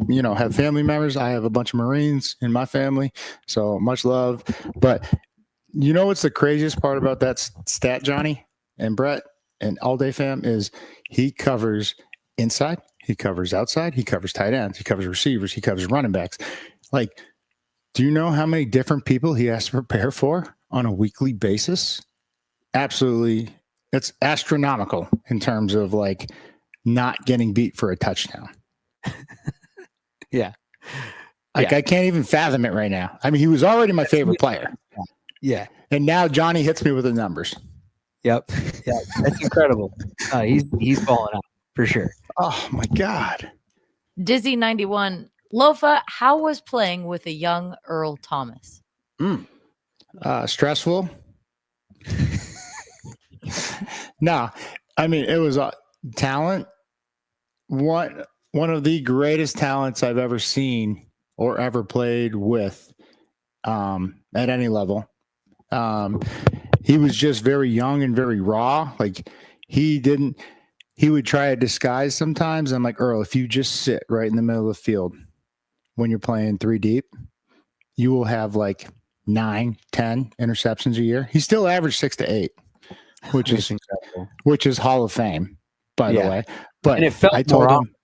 have family members. I have a bunch of Marines in my family, so much love. But you know what's the craziest part about that stat, Johnny and Brett and all day fam, is he covers inside, he covers outside, he covers tight ends, he covers receivers, he covers running backs. Like, do you know how many different people he has to prepare for on a weekly basis? Absolutely. It's astronomical in terms of like not getting beat for a touchdown.
Yeah.
Like, I can't even fathom it right now. I mean, he was already my favorite player.
Yeah.
And now Johnny hits me with the numbers.
Yep. Yeah. That's incredible. He's balling out for sure.
Oh my God.
Dizzy 91. Lofa, how was playing with a young Earl Thomas?
Stressful. No, I mean, it was talent. One of the greatest talents I've ever seen or ever played with at any level. He was just very young and very raw. Like he would try a disguise sometimes. I'm like, Earl, if you just sit right in the middle of the field when you're playing 3 deep, you will have like 9, 10 interceptions a year. He still averaged 6 to 8, which is incredible. Which is Hall of Fame, by the way. But
and it felt
I told him,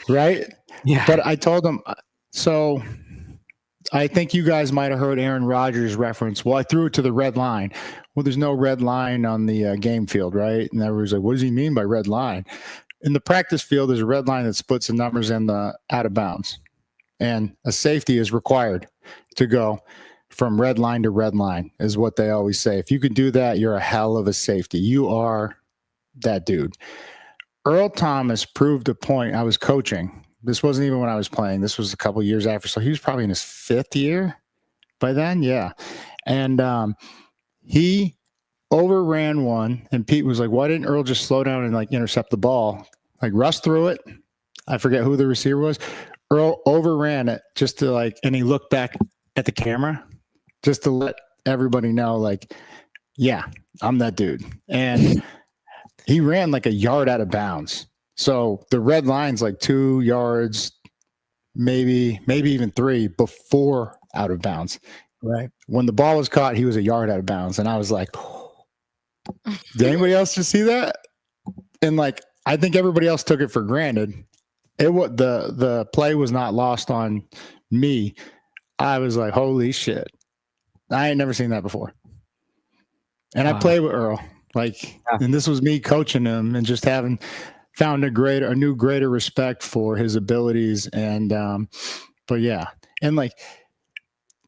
right?
Yeah.
But I told him, so I think you guys might have heard Aaron Rodgers reference. Well, I threw it to the red line. Well, there's no red line on the game field, right? And everyone's like, what does he mean by red line? In the practice field, there's a red line that splits the numbers in the out of bounds. And a safety is required to go from red line to red line, is what they always say. If you can do that, you're a hell of a safety. You are that dude. Earl Thomas proved a point. I was coaching. This wasn't even when I was playing. This was a couple years after. So he was probably in his 5th year by then. Yeah. And he overran one. And Pete was like, why didn't Earl just slow down and like intercept the ball? Like Russ threw it. I forget who the receiver was. Earl overran it just to like, and he looked back at the camera just to let everybody know, like, yeah, I'm that dude. And he ran like a yard out of bounds. So the red line's like 2 yards, maybe even 3 before out of bounds. Right. When the ball was caught, he was a yard out of bounds. And I was like, did anybody else just see that? And like, I think everybody else took it for granted. The play was not lost on me. I was like, holy shit. I ain't never seen that before. And I played with Earl. And this was me coaching him and just having found a new greater respect for his abilities. And but yeah. And like,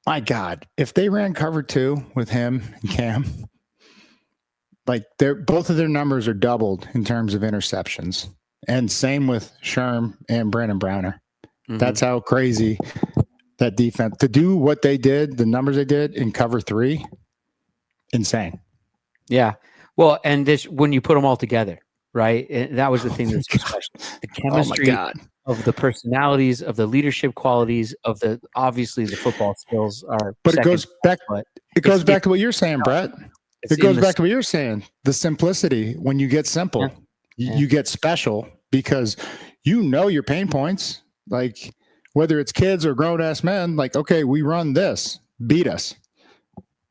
my God, if they ran cover 2 with him and Cam, like both of their numbers are doubled in terms of interceptions. And same with Sherm and Brandon Browner. Mm-hmm. That's how crazy that defense to do what they did, the numbers they did in cover 3, insane.
Yeah. Well, and this when you put them all together, right? And that was the thing that's so special. The chemistry of the personalities, of the leadership qualities, of the obviously the football skills are.
But it goes back. It goes back to what you're saying, Brett. It goes back to what you're saying. The simplicity. When you get simple, you get special because you know your pain points. Like whether it's kids or grown ass men, like okay, we run this, beat us.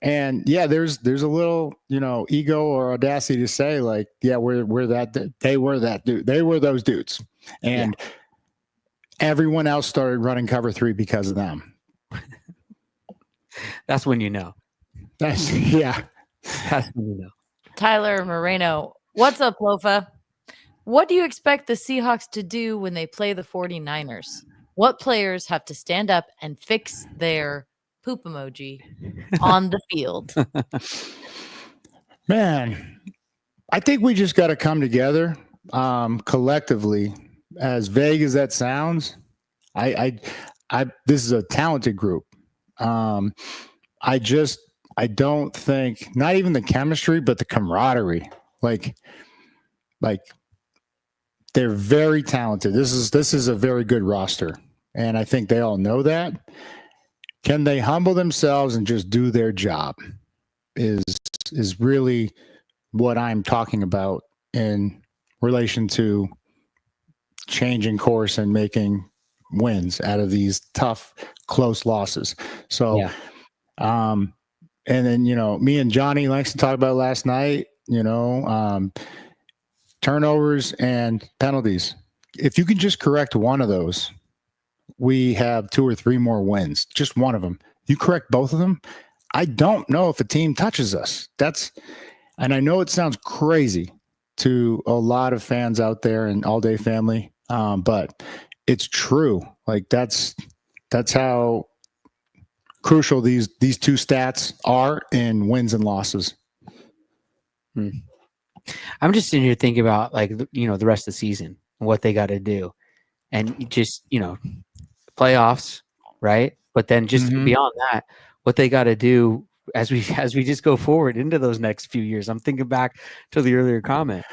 And yeah, there's a little, ego or audacity to say like, yeah, we're that. They were that dude. They were those dudes, and everyone else started running cover 3 because of them.
That's when you know.
That's when you know.
Tyler Moreno, what's up, Lofa? What do you expect the Seahawks to do when they play the 49ers? What players have to stand up and fix their poop emoji on the field.
Man, I think we just got to come together collectively. As vague as that sounds, I this is a talented group. I don't think, not even the chemistry, but the camaraderie. Like they're very talented. This is a very good roster, and I think they all know that. Can they humble themselves and just do their job? Is really what I'm talking about in relation to changing course and making wins out of these tough, close losses. So,
Yeah.
and then, me and Johnny Langston talked about last night, turnovers and penalties. If you can just correct one of those, we have 2 or 3 more wins, just one of them. You correct both of them, I don't know if a team touches us. And I know it sounds crazy to a lot of fans out there and all day family, but it's true. Like that's how crucial these 2 stats are in wins and losses.
I'm just sitting here thinking about the rest of the season, what they got to do, and just playoffs, right? But then just beyond that, what they got to do as we just go forward into those next few years. I'm thinking back to the earlier comment,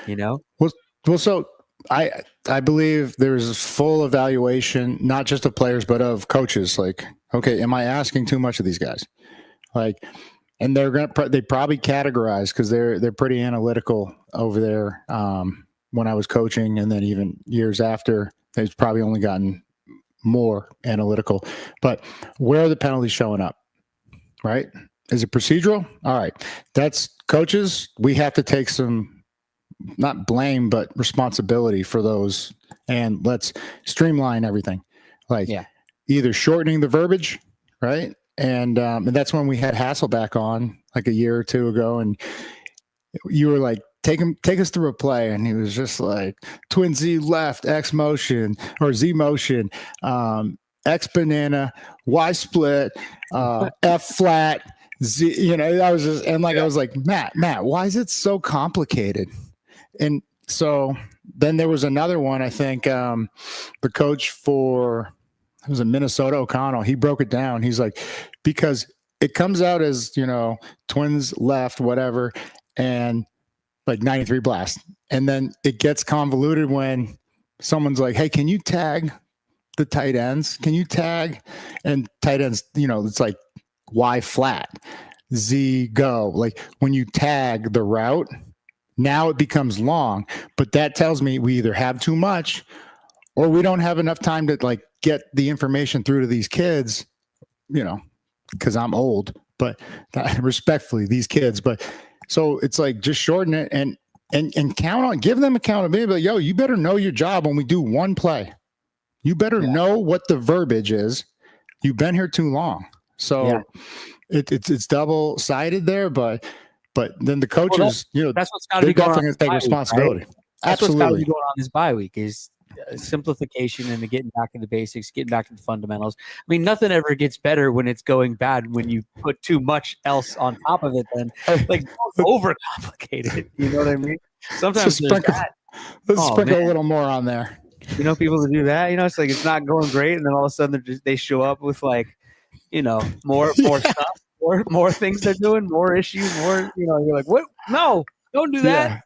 Well, so I believe there's full evaluation, not just of players, but of coaches. Like, okay, am I asking too much of these guys? Like, and they probably categorize because they're pretty analytical over there. When I was coaching, and then even years after, they've probably only gotten more analytical. But where are the penalties showing up? Right? Is it procedural? All right, that's coaches. We have to take some, not blame, but responsibility for those, and let's streamline everything. Either shortening the verbiage, right? And that's when we had Hasselback on like a year or 2 ago, and you were like, take us through a play, and he was just like, twin Z left, X motion or Z motion, X banana, Y split, F flat, Z. I was just, and I was like, Matt, why is it so complicated? And so then there was another one. I think the coach for, it was in Minnesota, O'Connell, he broke it down. He's like, because it comes out as, twins left, whatever, and like 93 blast. And then it gets convoluted when someone's like, hey, can you tag the tight ends? Can you tag? And tight ends, it's like Y flat, Z go. Like when you tag the route, now it becomes long, but that tells me we either have too much or we don't have enough time to get the information through to these kids, because I'm old, but respectfully, these kids. But so it's like, just shorten it and count on, give them accountability. Like, yo, you better know your job when we do one play. You better know what the verbiage is. You've been here too long. So it's double-sided there, but then the coaches,
that's what's got to be going on.
Take responsibility.
Week, right? That's what's got to be going on this bye week is simplification and getting back to the basics, getting back to the fundamentals. I mean, nothing ever gets better when it's going bad, when you put too much else on top of it, then overcomplicated. You know what I mean? Sometimes
let's sprinkle a little more on there.
People that do that, it's like it's not going great, and then all of a sudden they show up with more stuff, more things they're doing, more issues, more. You're like, what? No, don't do that.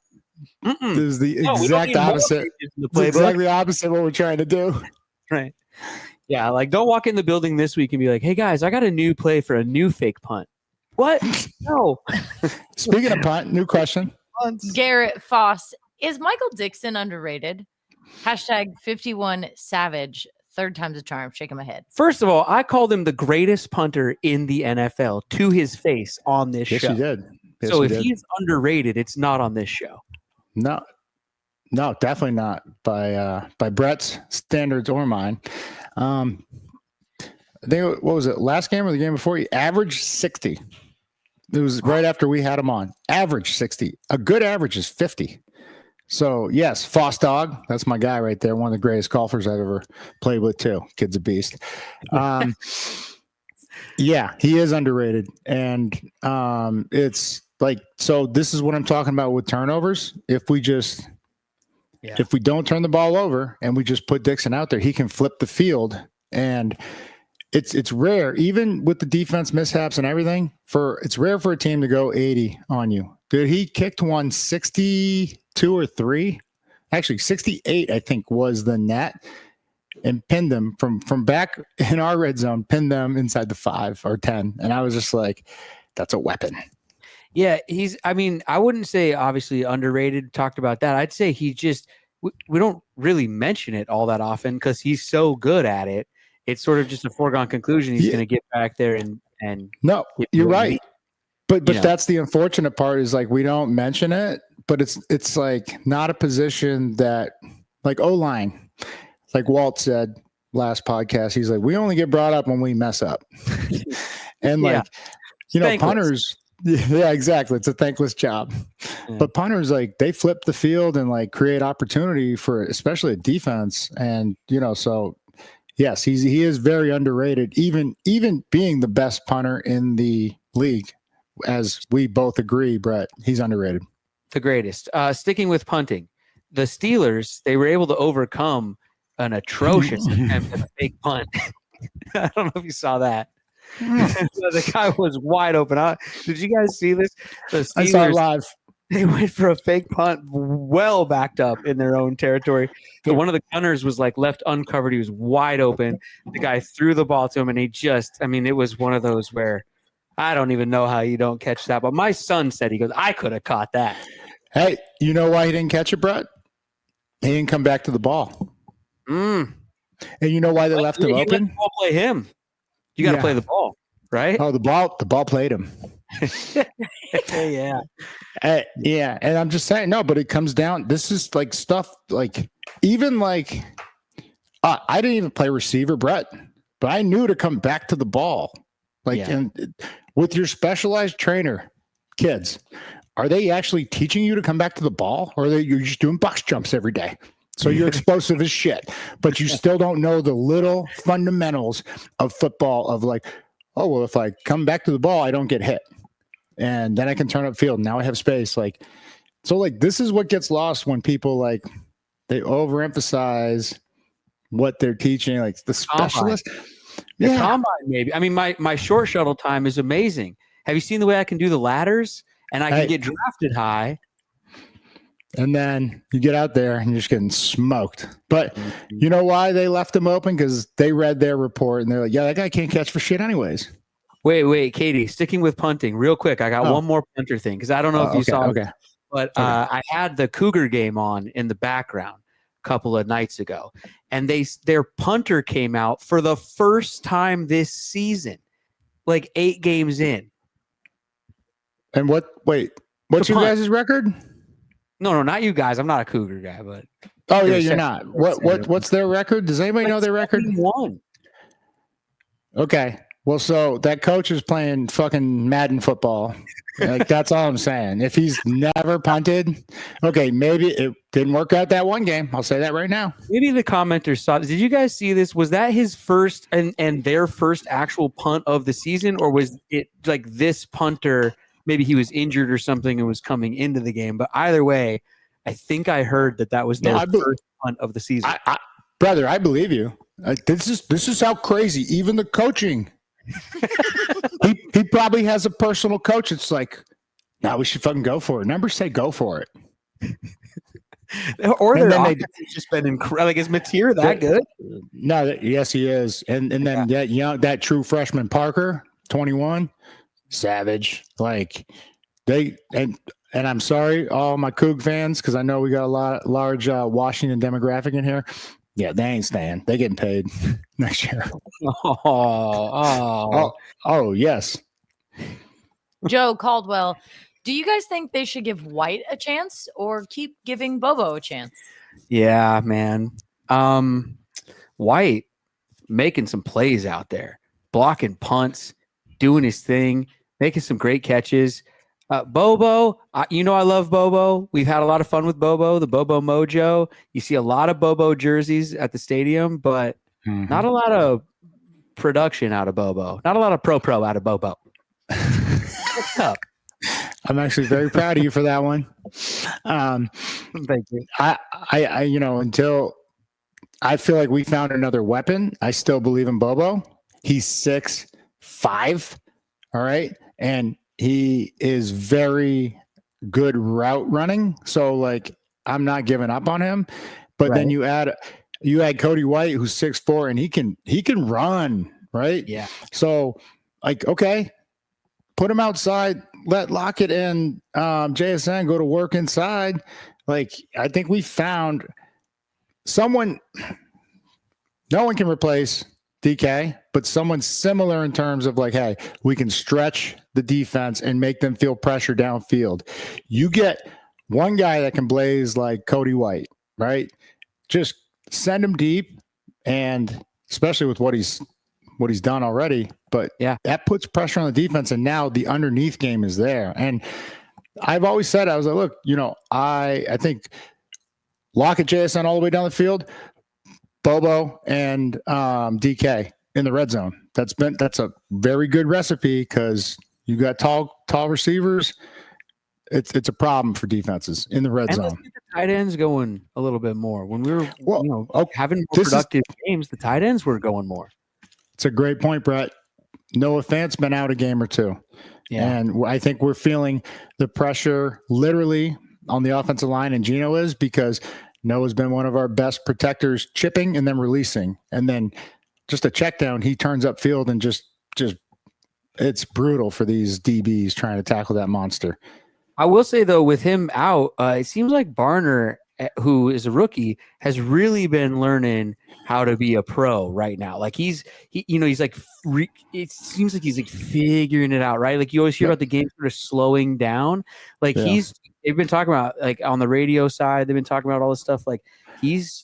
This is the exact opposite. It's exactly opposite what we're trying to do.
Right. Yeah, don't walk in the building this week and be like, hey guys, I got a new play for a new fake punt. What? No.
Speaking of punt, new question.
Garrett Foss, is Michael Dixon underrated? #51Savage. Third time's a charm. Shaking my head.
First of all, I called him the greatest punter in the NFL to his face on this show.
Yes, you did. Yes,
so if he's underrated, it's not on this show.
No, definitely not by Brett's standards or mine. I think, what was it, last game or the game before? He averaged 60. It was right after we had him on. Average 60. A good average is 50. So, yes, Foss Dog, that's my guy right there. One of the greatest golfers I've ever played with, too. Kid's a beast. Yeah, he is underrated. And it's like, so this is what I'm talking about with turnovers. If we don't turn the ball over and we just put Dixon out there, he can flip the field. And it's rare, even with the defense mishaps and everything, it's rare for a team to go 80 on you. Dude, he kicked one 62 or 3. Actually, 68, I think, was the net, and pinned them from back in our red zone, pinned them inside the 5 or 10. And I was just like, that's a weapon.
Yeah, I wouldn't say obviously underrated, talked about that. I'd say we don't really mention it all that often because he's so good at it. It's sort of just a foregone conclusion he's going to get back there and
no, you're right. But that's the unfortunate part is like we don't mention it, but it's like not a position that like O-line, like Walt said last podcast, he's like, we only get brought up when we mess up. And like, punters, yeah, exactly. It's a thankless job. Yeah. But punters, like they flip the field and like create opportunity for especially a defense. And, so yes, he is very underrated, even being the best punter in the league, as we both agree, Brett, he's underrated.
The greatest. Sticking with punting, the Steelers, they were able to overcome an atrocious attempt at a fake punt. I don't know if you saw that. The guy was wide open. Did you guys see this? The Steelers,
I saw it live.
They went for a fake punt well backed up in their own territory. So one of the gunners was like left uncovered. He was wide open. The guy threw the ball to him, and it was one of those where I don't even know how you don't catch that. But my son said, he goes, I could have caught that.
Hey, you know why he didn't catch it, Brett? He didn't come back to the ball. And you know why they left him open?
Let the ball play him. You got to play the ball, right?
Oh, the ball played him.
Yeah.
Yeah. And I'm just saying, no, but it comes down. This is like stuff like even like I didn't even play receiver, Brett, but I knew to come back to the ball. And with your specialized trainer, kids, are they actually teaching you to come back to the ball, or you're just doing box jumps every day? So you're explosive as shit, but you still don't know the little fundamentals of football of like, oh, well, if I come back to the ball, I don't get hit. And then I can turn up field. Now I have space. So this is what gets lost when people they overemphasize what they're teaching, like the specialist.
The combine, maybe. I mean, my short shuttle time is amazing. Have you seen the way I can do the ladders? And I can get drafted high.
And then you get out there and you're just getting smoked. But you know why they left him open? Because they read their report and they're like, yeah, that guy can't catch for shit anyways.
Wait, Katie, sticking with punting real quick. I got one more punter thing because I don't know if you saw it. But I had the Cougar game on in the background a couple of nights ago. And their punter came out for the first time this season, like 8 games in.
And what's your guys' record?
No, not you guys. I'm not a Cougar guy, but
you're not. What's their record? Does anybody know their record?
1.
Okay. Well, so that coach is playing fucking Madden football. That's all I'm saying. If he's never punted, okay, maybe it didn't work out that one game. I'll say that right now.
Maybe the commenters saw this. Did you guys see this? Was that his first and their first actual punt of the season, or was it like this punter? Maybe he was injured or something and was coming into the game. But either way, I think I heard that was their first punt of the season.
Brother, I believe you. This is how crazy. Even the coaching. he probably has a personal coach. It's like, no, we should fucking go for it. Numbers say go for it.
Or their offense has just been incredible. Like, is Mateer that good?
No, yes, he is. And then that true freshman Parker, 21. Savage. Like and I'm sorry, all my Coug fans, because I know we got a large Washington demographic in here. Yeah, they ain't staying. They getting paid next year. Oh, yes.
Joe Caldwell, do you guys think they should give White a chance or keep giving Bobo a chance?
Yeah, man. White making some plays out there, blocking punts, doing his thing, making some great catches. Bobo, I love Bobo. We've had a lot of fun with Bobo, the Bobo Mojo. You see a lot of Bobo jerseys at the stadium, but not a lot of production out of Bobo. Not a lot of pro out of Bobo. What's up?
I'm actually very proud of you for that one.
Thank you.
I until I feel like we found another weapon, I still believe in Bobo. He's 6'5", all right, and he is very good route running. So like, I'm not giving up on him. But then you add Cody White, who's 6'4", and he can run, right?
Yeah.
So like, okay, put him outside. Let Lockett and JSN go to work inside. Like, I think we found someone. No one can replace DK, but someone similar in terms of like, hey, we can stretch the defense and make them feel pressure downfield. You get one guy that can blaze like Cody White, right? Just send him deep, and especially with what he's done already. But
yeah,
that puts pressure on the defense, and now the underneath game is there. And I've always said, I was like, look, I think Lockett, JSN all the way down the field, Bobo and DK in the red zone. That's a very good recipe because you got tall receivers. It's a problem for defenses in the red zone.
Let's get the tight ends going a little bit more. When we were having more productive games, the tight ends were going more.
It's a great point, Brett. Noah Fant's been out a game or two. Yeah. And I think we're feeling the pressure literally on the offensive line, and Gino is, because Noah's been one of our best protectors, chipping and then releasing. And then just a check down, he turns up field and just it's brutal for these DBs trying to tackle that monster.
I will say, though, with him out, it seems like Barner, who is a rookie, has really been learning how to be a pro right now. Like he's like, it seems like he's like figuring it out, right? Like you always hear about the game sort of slowing down. Like they've been talking about, like on the radio side, they've been talking about all this stuff. Like he's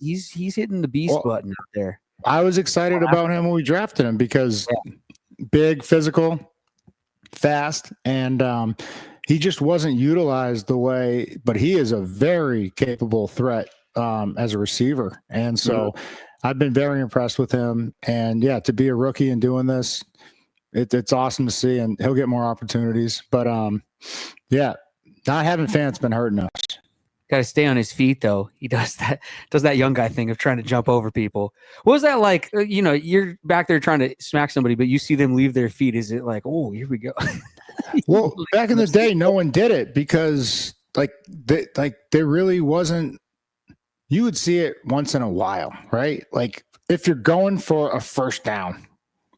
hitting the beast button out there.
I was excited about him when we drafted him because big, physical, fast, and he just wasn't utilized the way, but he is a very capable threat as a receiver. And so I've been very impressed with him. And to be a rookie and doing this, it's awesome to see, and he'll get more opportunities. But not having fans been hurting us.
Got to stay on his feet, though. He does that young guy thing of trying to jump over people. What was that like? You're back there trying to smack somebody, but you see them leave their feet. Is it like, oh, here we go?
Well, back in the day, no one did it because there really wasn't. You would see it once in a while, right? Like if you're going for a first down,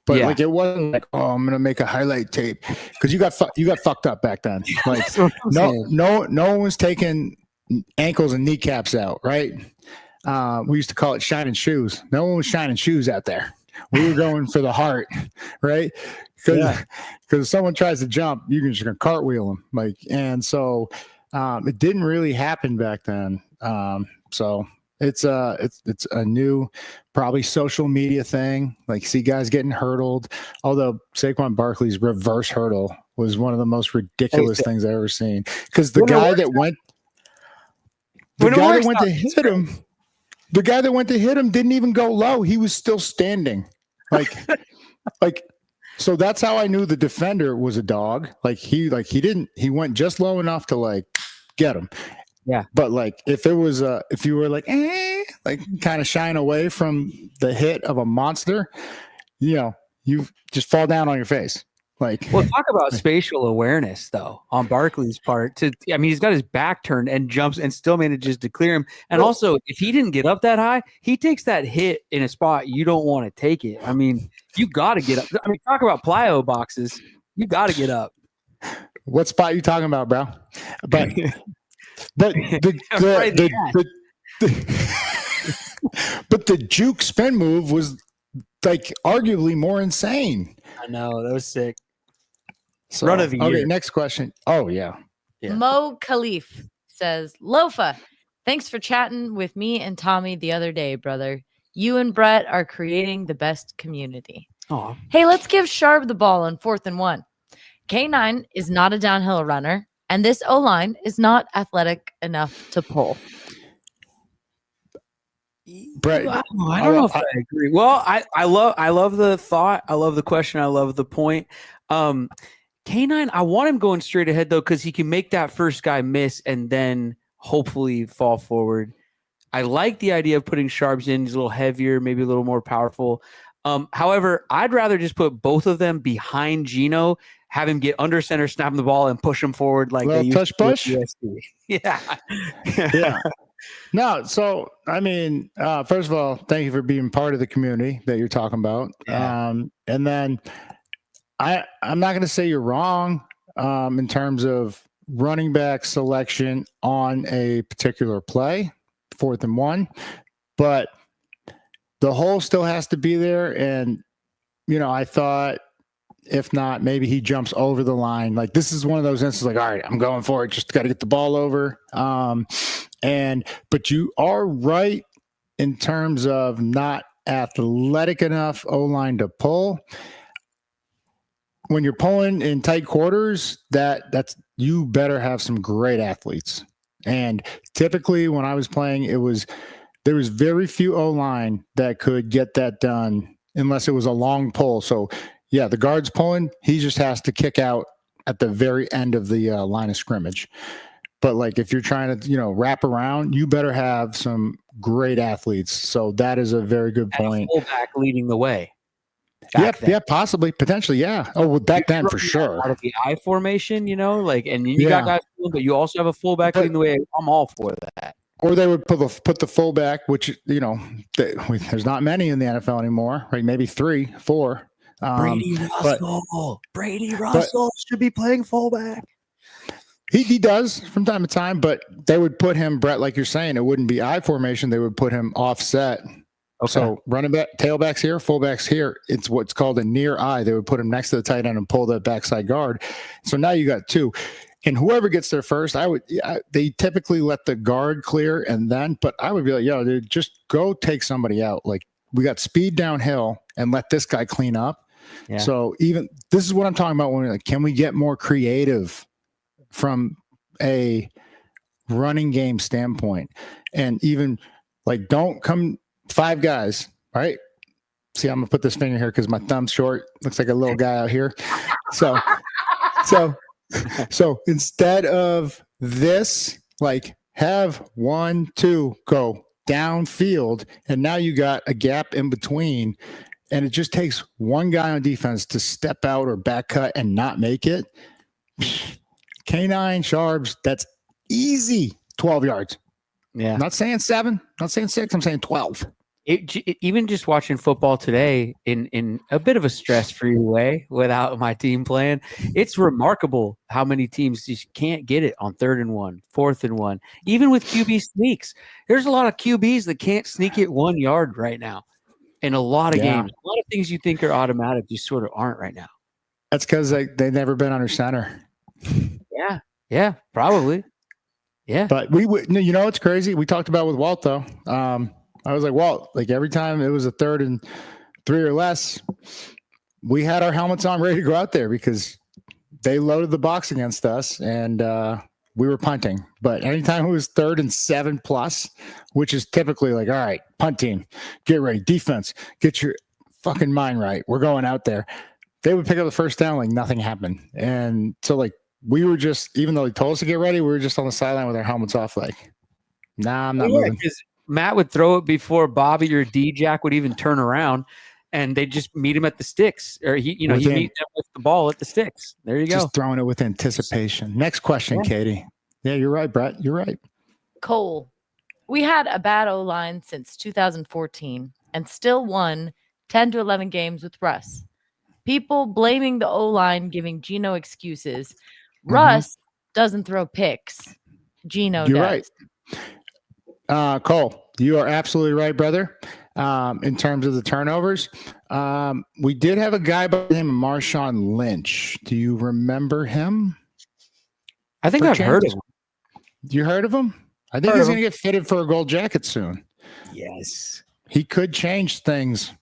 but like it wasn't like, oh, I'm gonna make a highlight tape because you got fucked up back then. Like no one was taking ankles and kneecaps out, right? We used to call it shining shoes. No one was shining shoes out there. We were going for the heart, right? Because if someone tries to jump, you can just gonna cartwheel them. Like, and so it didn't really happen back then. So it's a new, probably social media thing. Like, see guys getting hurdled. Although Saquon Barkley's reverse hurdle was one of the most ridiculous things I've ever seen. Because the guy that went to hit him didn't even go low. He was still standing. Like, so that's how I knew the defender was a dog. He went just low enough to like get him. Yeah. But like, if you were like kind of shying away from the hit of a monster, you just fall down on your face. Like,
well, talk about spatial awareness though on Barkley's part. He's got his back turned and jumps and still manages to clear him. And also, if he didn't get up that high, he takes that hit in a spot you don't want to take it. I mean, you got to get up. I mean, talk about plyo boxes. You got to get up.
What spot you talking about, bro? But the juke spin move was like arguably more insane.
I know, that was sick.
So, run of the year. Okay, next question. Oh yeah.
Mo Khalif says, Lofa, thanks for chatting with me and Tommy the other day, brother. You and Brett are creating the best community.
Aww.
Hey, let's give Sharp the ball on 4th and 1. K9 is not a downhill runner, and this O-line is not athletic enough to pull.
Brett,
I don't know if I agree. Well, I love the thought. I love the question. I love the point. K9, I want him going straight ahead though, because he can make that first guy miss and then hopefully fall forward. I like the idea of putting Sharps in. He's a little heavier, maybe a little more powerful. However, I'd rather just put both of them behind Geno, have him get under center, snap him the ball, and push him forward like they used to
push.
Yeah.
Yeah. No, so I mean, first of all, thank you for being part of the community that you're talking about.
Yeah.
And then I'm not going to say you're wrong in terms of running back selection on a particular play, 4th and 1, but the hole still has to be there. And, I thought if not, maybe he jumps over the line. Like this is one of those instances like, all right, I'm going for it. Just got to get the ball over. But you are right in terms of not athletic enough O-line to pull. When you're pulling in tight quarters, that's you better have some great athletes. And typically when I was playing, there was very few O-line that could get that done unless it was a long pull. So yeah, the guard's pulling, he just has to kick out at the very end of the line of scrimmage. But like if you're trying to, wrap around, you better have some great athletes. So that is a very good point.
Fullback leading the way.
Yeah, possibly, potentially, yeah. Oh, well, back then for sure.
Out of the I formation, and you got guys, but you also have a fullback leading the way. I'm all for that.
Or they would put the fullback, which there's not many in the NFL anymore, right? Maybe 3, 4.
Brady Russell should be playing fullback.
He does from time to time, but they would put him, Brett, like you're saying, it wouldn't be I formation. They would put him offset. Okay. So running back, tailbacks here, fullbacks here. It's what's called a near I. They would put him next to the tight end and pull the backside guard. So now you got 2. And whoever gets there first, they typically let the guard clear but I would be like, yo, dude, just go take somebody out. Like we got speed downhill and let this guy clean up. Yeah. So even this is what I'm talking about when we're like, can we get more creative from a running game standpoint? And even like, don't come 5 guys, right? See, I'm gonna put this finger here because my thumb's short. Looks like a little guy out here. So instead of this, like have 1, 2 go downfield, and now you got a gap in between, and it just takes one guy on defense to step out or back cut and not make it. K9 Sharps, that's easy 12 yards. Yeah. I'm not saying 7, not saying 6, I'm saying 12.
Even just watching football today in a bit of a stress-free way without my team playing, it's remarkable how many teams just can't get it on 3rd and 1, 4th and 1. Even with QB sneaks, there's a lot of QBs that can't sneak it 1 yard right now in a lot of games. A lot of things you think are automatic, you sort of aren't right now.
That's because they've never been under center.
Yeah, probably. Yeah.
But we would, it's crazy. We talked about with Walt though. I was like, Walt, like every time it was a 3rd and 3 or less, we had our helmets on ready to go out there because they loaded the box against us and we were punting. But anytime it was 3rd and 7 plus, which is typically like, all right, punt team, get ready, defense, get your fucking mind right. We're going out there. They would pick up the first down like nothing happened. And so like we were just, even though they told us to get ready, we were just on the sideline with our helmets off like, nah, I'm not moving.
Matt would throw it before Bobby or D-Jack would even turn around, and they just meet him at the sticks. Or he meet them with the ball at the sticks. There you go.
Just throwing it with anticipation. Next question, Katie. Yeah, you're right, Brett. You're right.
Cole, we had a bad O-line since 2014 and still won 10 to 11 games with Russ. People blaming the O-line, giving Geno excuses. Russ doesn't throw picks. Geno does.
Right. Cole, you are absolutely right, brother. In terms of the turnovers, we did have a guy by the name of Marshawn Lynch. Do you remember him?
I think I've heard of him.
You heard of him? I think he's going to get fitted for a gold jacket soon.
Yes.
He could change things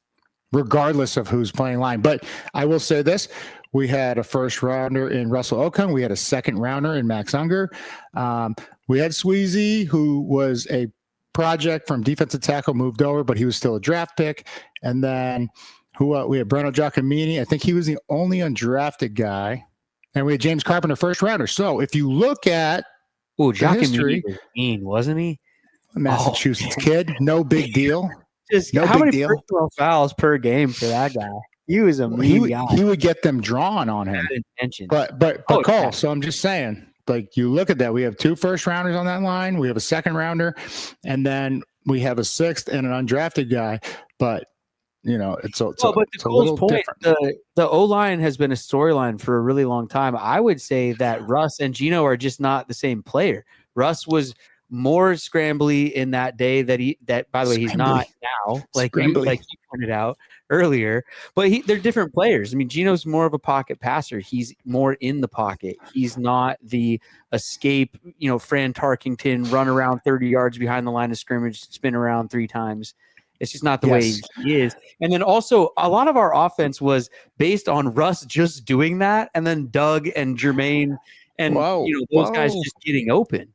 regardless of who's playing line. But I will say this. We had a 1st rounder in Russell Okung. We had a 2nd rounder in Max Unger. We had Sweezy, who was a project from defensive tackle moved over, but he was still a draft pick. And then we had Breno Giacomini. I think he was the only undrafted guy. And we had James Carpenter, first rounder. So if you look at
Giacomini was mean, wasn't he?
Massachusetts kid, no big deal.
Just
no
how
big
many
deal.
personal fouls per game for that guy? He was a mean guy.
He would get them drawn on him. But Cole, so I'm just saying, like, you look at that. We have 2 first rounders on that line. We have a second rounder, and then we have a 6th and an undrafted guy. But it's a little
point,
different.
The O-line has been a storyline for a really long time. I would say that Russ and Gino are just not the same player. Russ was more scrambly in that day that by the way, he's not now, like you pointed out earlier, but they're different players. I mean, Gino's more of a pocket passer. He's more in the pocket. He's not the escape, Fran Tarkington, run around 30 yards behind the line of scrimmage, spin around 3 times. It's just not the way he is. And then also a lot of our offense was based on Russ just doing that, and then Doug and Jermaine and those guys just getting open.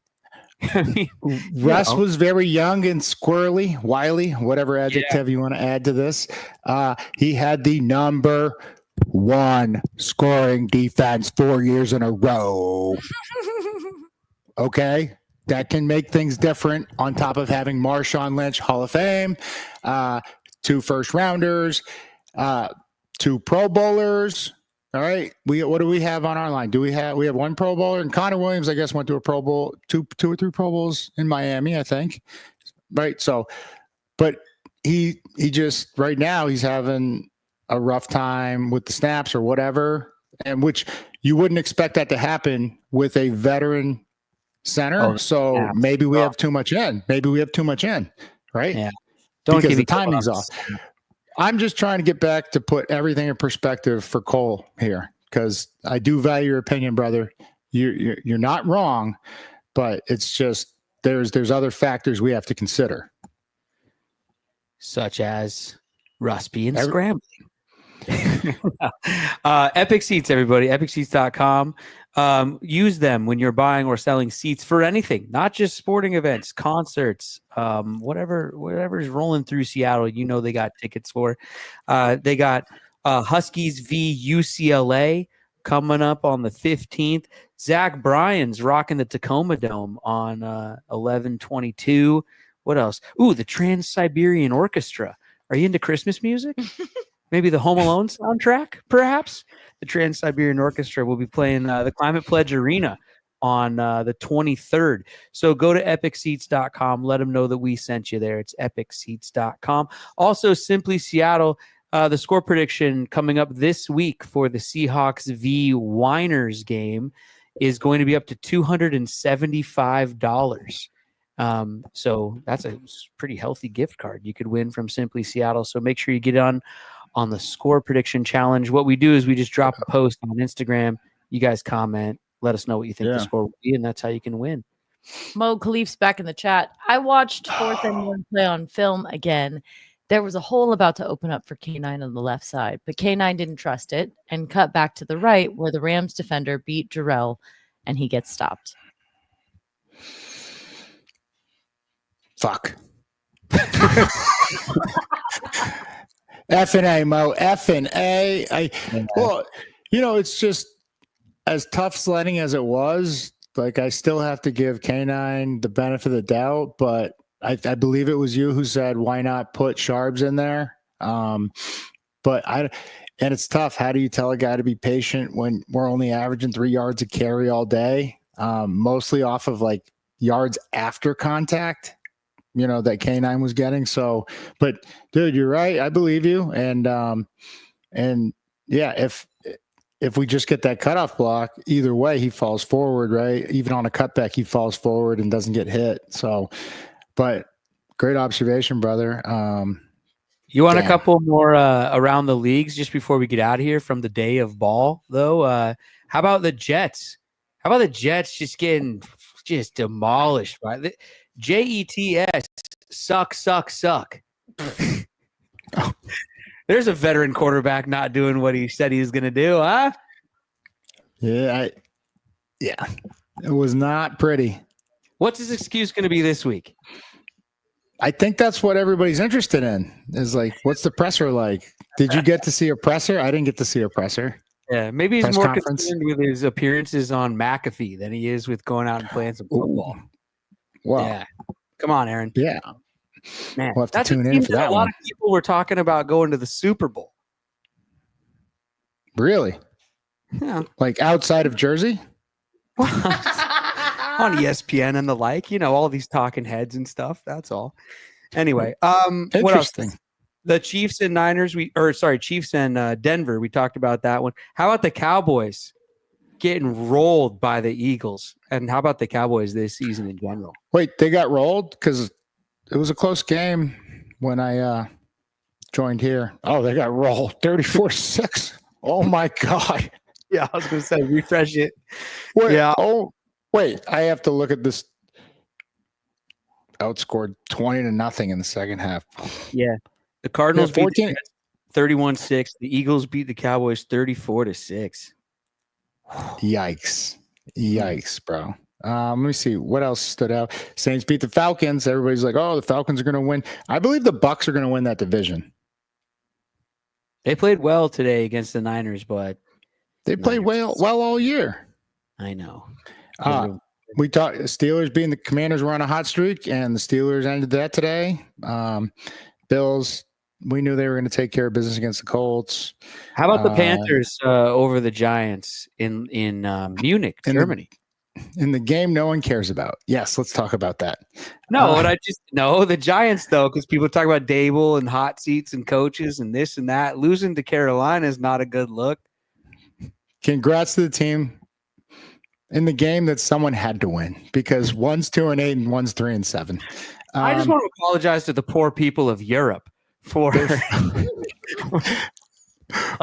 I mean,
Russ was very young and squirrely, wily, whatever adjective you want to add to this. He had the number 1 scoring defense 4 years in a row. Okay. That can make things different on top of having Marshawn Lynch, Hall of Fame, 2 first rounders, 2 Pro Bowlers. All right. What do we have on our line? We have 1 Pro Bowler, and Connor Williams, I guess, went to a Pro Bowl, two or three Pro Bowls in Miami, I think. Right. So, but he just right now he's having a rough time with the snaps or whatever, and which you wouldn't expect that to happen with a veteran center. Maybe we have too much in. Right?
Yeah.
Because the timing's off. I'm just trying to get back to put everything in perspective for Cole here, because I do value your opinion, brother. You're not wrong, but it's just there's other factors we have to consider,
such as Russ being scrambling. Epic Seats, everybody. EpicSeats.com. Use them when you're buying or selling seats for anything, not just sporting events, concerts, whatever is rolling through Seattle. They got tickets for. They got Huskies v UCLA coming up on the 15th. Zach Bryan's rocking the Tacoma Dome on 11/22. What else? Ooh, the Trans-Siberian Orchestra. Are you into Christmas music? Maybe the Home Alone soundtrack, perhaps? The Trans-Siberian Orchestra will be playing the Climate Pledge Arena on the 23rd. So go to epicseats.com. Let them know that we sent you there. It's epicseats.com. Also, Simply Seattle, the score prediction coming up this week for the Seahawks v. Winers game is going to be up to $275. So that's a pretty healthy gift card you could win from Simply Seattle. So make sure you get on the score prediction challenge. What we do is we just drop a post on Instagram. You guys comment, let us know what you think the score will be, and that's how you can win.
Mo Khalif's back in the chat. I watched 4th and 1 play on film again. There was a hole about to open up for K9 on the left side, but K9 didn't trust it and cut back to the right where the Rams defender beat Jarrell, and he gets stopped.
Fuck. F and A, Mo. F and A. Well, it's just as tough sledding as it was. Like, I still have to give K9 the benefit of the doubt, but I believe it was you who said, why not put Sharps in there? And it's tough. How do you tell a guy to be patient when we're only averaging 3 yards a carry all day, mostly off of like yards after contact? That K9 was getting. So, but dude, you're right. I believe you. And yeah, if we just get that cutoff block, either way, he falls forward, right? Even on a cutback, he falls forward and doesn't get hit. So, but great observation, brother.
You want a couple more around the leagues just before we get out of here from the day of ball, though? How about the Jets? How about the Jets just getting demolished by the JETS? Suck. There's a veteran quarterback not doing what he said he was going to do, huh?
Yeah, it was not pretty.
What's his excuse going to be this week?
I think that's what everybody's interested in is like, what's the presser like? Did you get to see a presser? I didn't get to see a presser.
Yeah, maybe he's
Press
more
conference?
concerned with his appearances on McAfee than he is with going out and playing some football.
Well,
Yeah, come on, Aaron.
yeah.
Man,
We'll have to
that's a
tune in
team
for
that
that
a lot
one.
of people were talking about going to the Super Bowl.
Really?
Yeah,
Like outside of Jersey?
on ESPN and the like, all these talking heads and stuff. That's all. Anyway, what else?
Interesting.
The Chiefs and Niners, Chiefs and Denver. We talked about that one. How about the Cowboys getting rolled by the Eagles? And how about the Cowboys this season in general?
Wait, they got rolled? Because it was a close game when I joined here. Oh, they got rolled 34-6. Oh my God.
Yeah, I was going to say refresh it.
Wait,
Yeah.
Oh, wait. I have to look at this. Outscored 20-0 in the second half.
Yeah. The Cardinals beat
14.
the Jets 31-6. The Eagles beat the Cowboys 34-6.
Yikes, bro. Let me see what else stood out. Saints beat the Falcons. Everybody's like, "Oh, the Falcons are going to win." I believe the Bucks are going to win that division.
They played well today against the Niners, but
They played well all year.
I know.
We talked Steelers being the Commanders were on a hot streak, and the Steelers ended that today. Bills, we knew they were going to take care of business against the Colts.
How about the Panthers over the Giants in Munich, Germany?
In the game no one cares about. Yes, let's talk about that.
No, the Giants though, because people talk about Dable and hot seats and coaches and this and that. Losing to Carolina is not a good look.
Congrats to the team in the game that someone had to win because one's 2-8 and one's 3-7.
I just want to apologize to the poor people of Europe for.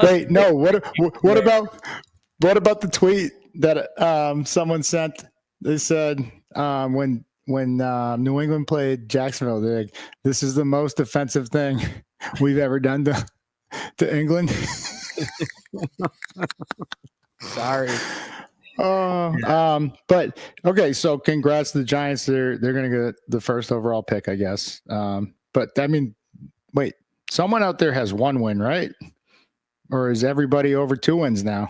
Wait, no. What about the tweet that someone sent? They said when New England played Jacksonville, they're like, "This is the most offensive thing we've ever done to England."
Sorry.
But okay, so congrats to the Giants. They're going to get the first overall pick, I guess. But I mean, wait, someone out there has one win, right? Or is everybody over 2 wins now?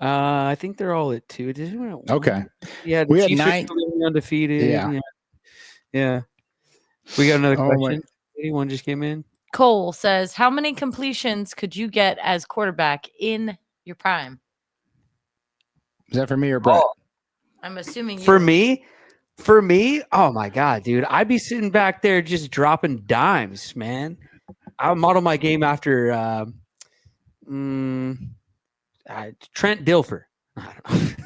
I think they're all at 2. Did you at 1?
Okay.
Yeah,
we had
Chiefs
9
undefeated. Yeah. We got another question. Anyone just came in?
Cole says, how many completions could you get as quarterback in your prime?
Is that for me or Brett?
I'm assuming
For me, oh my God, dude. I'd be sitting back there just dropping dimes, man. I model my game after Trent Dilfer. I don't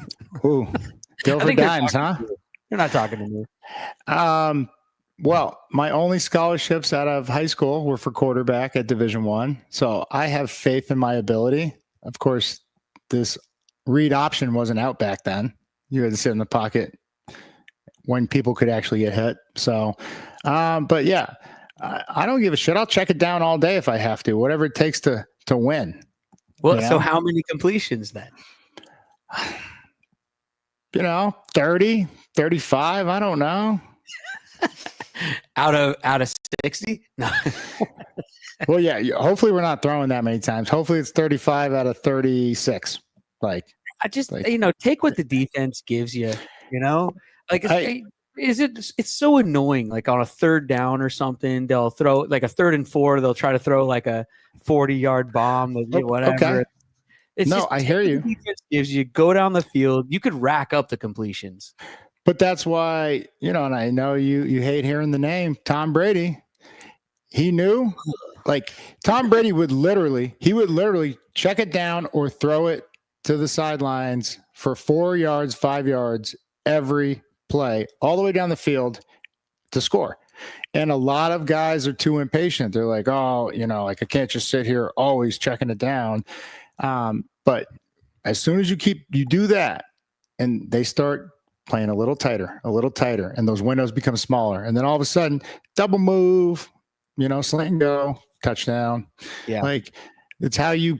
know.
Ooh, Dilfer dimes, huh?
You're not talking to me.
Well, my only scholarships out of high school were for quarterback at Division I. So I have faith in my ability. Of course, this read option wasn't out back then. You had to sit in the pocket when people could actually get hit. So, but yeah, I don't give a shit. I'll check it down all day if I have to, whatever it takes to win.
Well, so how many completions then?
30, 35. I don't know.
out of 60? No.
Well, yeah. Hopefully we're not throwing that many times. Hopefully it's 35 out of 36. Like
I just take what the defense gives you. Like it's so annoying. Like on a third down or something, they'll throw like a 3rd and 4. They'll try to throw like a 40-yard bomb, whatever.
Okay.
It's
no,
just
I hear you.
The defense gives you go down the field. You could rack up the completions.
But that's why, and I know you hate hearing the name Tom Brady. He knew, like Tom Brady would literally check it down or throw it to the sidelines for 4 yards, 5 yards every play, all the way down the field to score. And a lot of guys are too impatient. They're like, oh, like I can't just sit here always checking it down. But as soon as you do that and they start playing a little tighter, and those windows become smaller. And then all of a sudden, double move, slant and go, touchdown.
Yeah.
Like it's how you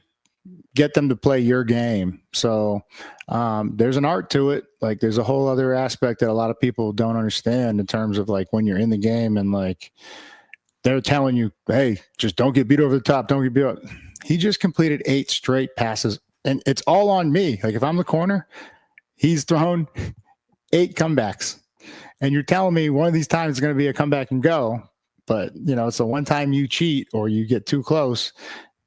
get them to play your game. So there's an art to it. Like there's a whole other aspect that a lot of people don't understand in terms of like when you're in the game and like they're telling you, hey, just don't get beat over the top. Don't get beat up. He just completed 8 straight passes and it's all on me. Like if I'm the corner, he's thrown 8 comebacks and you're telling me one of these times is going to be a comeback and go. But, you know, it's the one time you cheat or you get too close,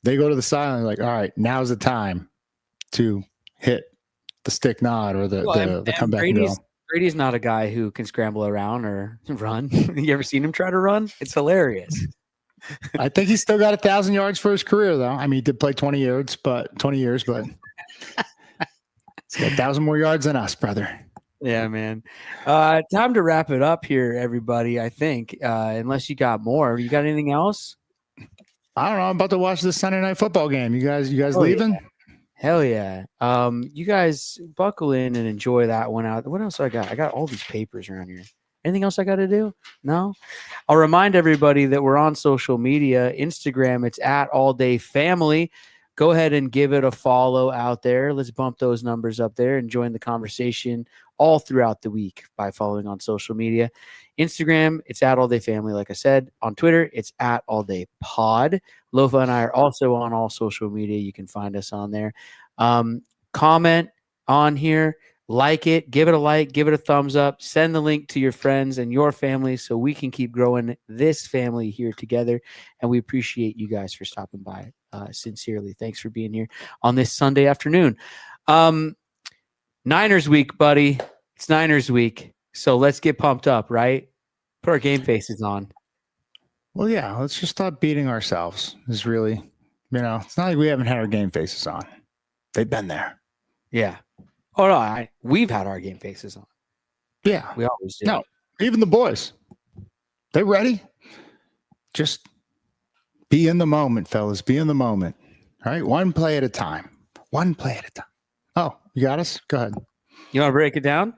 they go to the sideline like, all right, now's the time to hit the stick nod or the comeback and go.
Brady's not a guy who can scramble around or run. You ever seen him try to run? It's hilarious.
I think he's still got 1,000 yards for his career, though. I mean, he did play 20 years, but he's got 1,000 more yards than us, brother.
Yeah, man. Time to wrap it up here, everybody. I think, unless you got more. You got anything else?
I don't know. I'm about to watch this Sunday night football game. You guys
Oh,
leaving?
Yeah. Hell yeah. You guys buckle in and enjoy that one out. What else I got? I got all these papers around here. Anything else I got to do? No. I'll remind everybody that we're on social media. Instagram, it's at All Day Family. Go ahead and give it a follow out there. Let's bump those numbers up there and join the conversation all throughout the week by following on social media. Instagram, it's at All Day Family, like I said. On Twitter, it's at All Day Pod. Lofa and I are also on all social media. You can find us on there. Comment on here, like it, give it a like, give it a thumbs up, send the link to your friends and your family so we can keep growing this family here together. And we appreciate you guys for stopping by. Sincerely, thanks for being here on this Sunday afternoon. Niners week, buddy. It's Niners week. So let's get pumped up, right? Put our game faces on.
Well, yeah, let's just stop beating ourselves. It's really, it's not like we haven't had our game faces on. They've been there.
Yeah. Oh, no, we've had our game faces on.
Yeah.
We always do.
No, even the boys. They ready? Just be in the moment, fellas. Be in the moment. All right? One play at a time. One play at a time. Oh, you got us? Go ahead.
You want to break it down?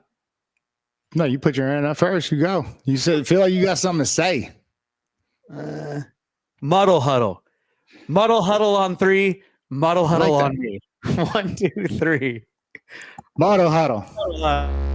No, you put your hand up first. You go. You feel like you got something to say.
Muddle huddle. Muddle huddle on 3. Muddle huddle on me. 1, 2, 3.
Muddle huddle.
Muddle huddle.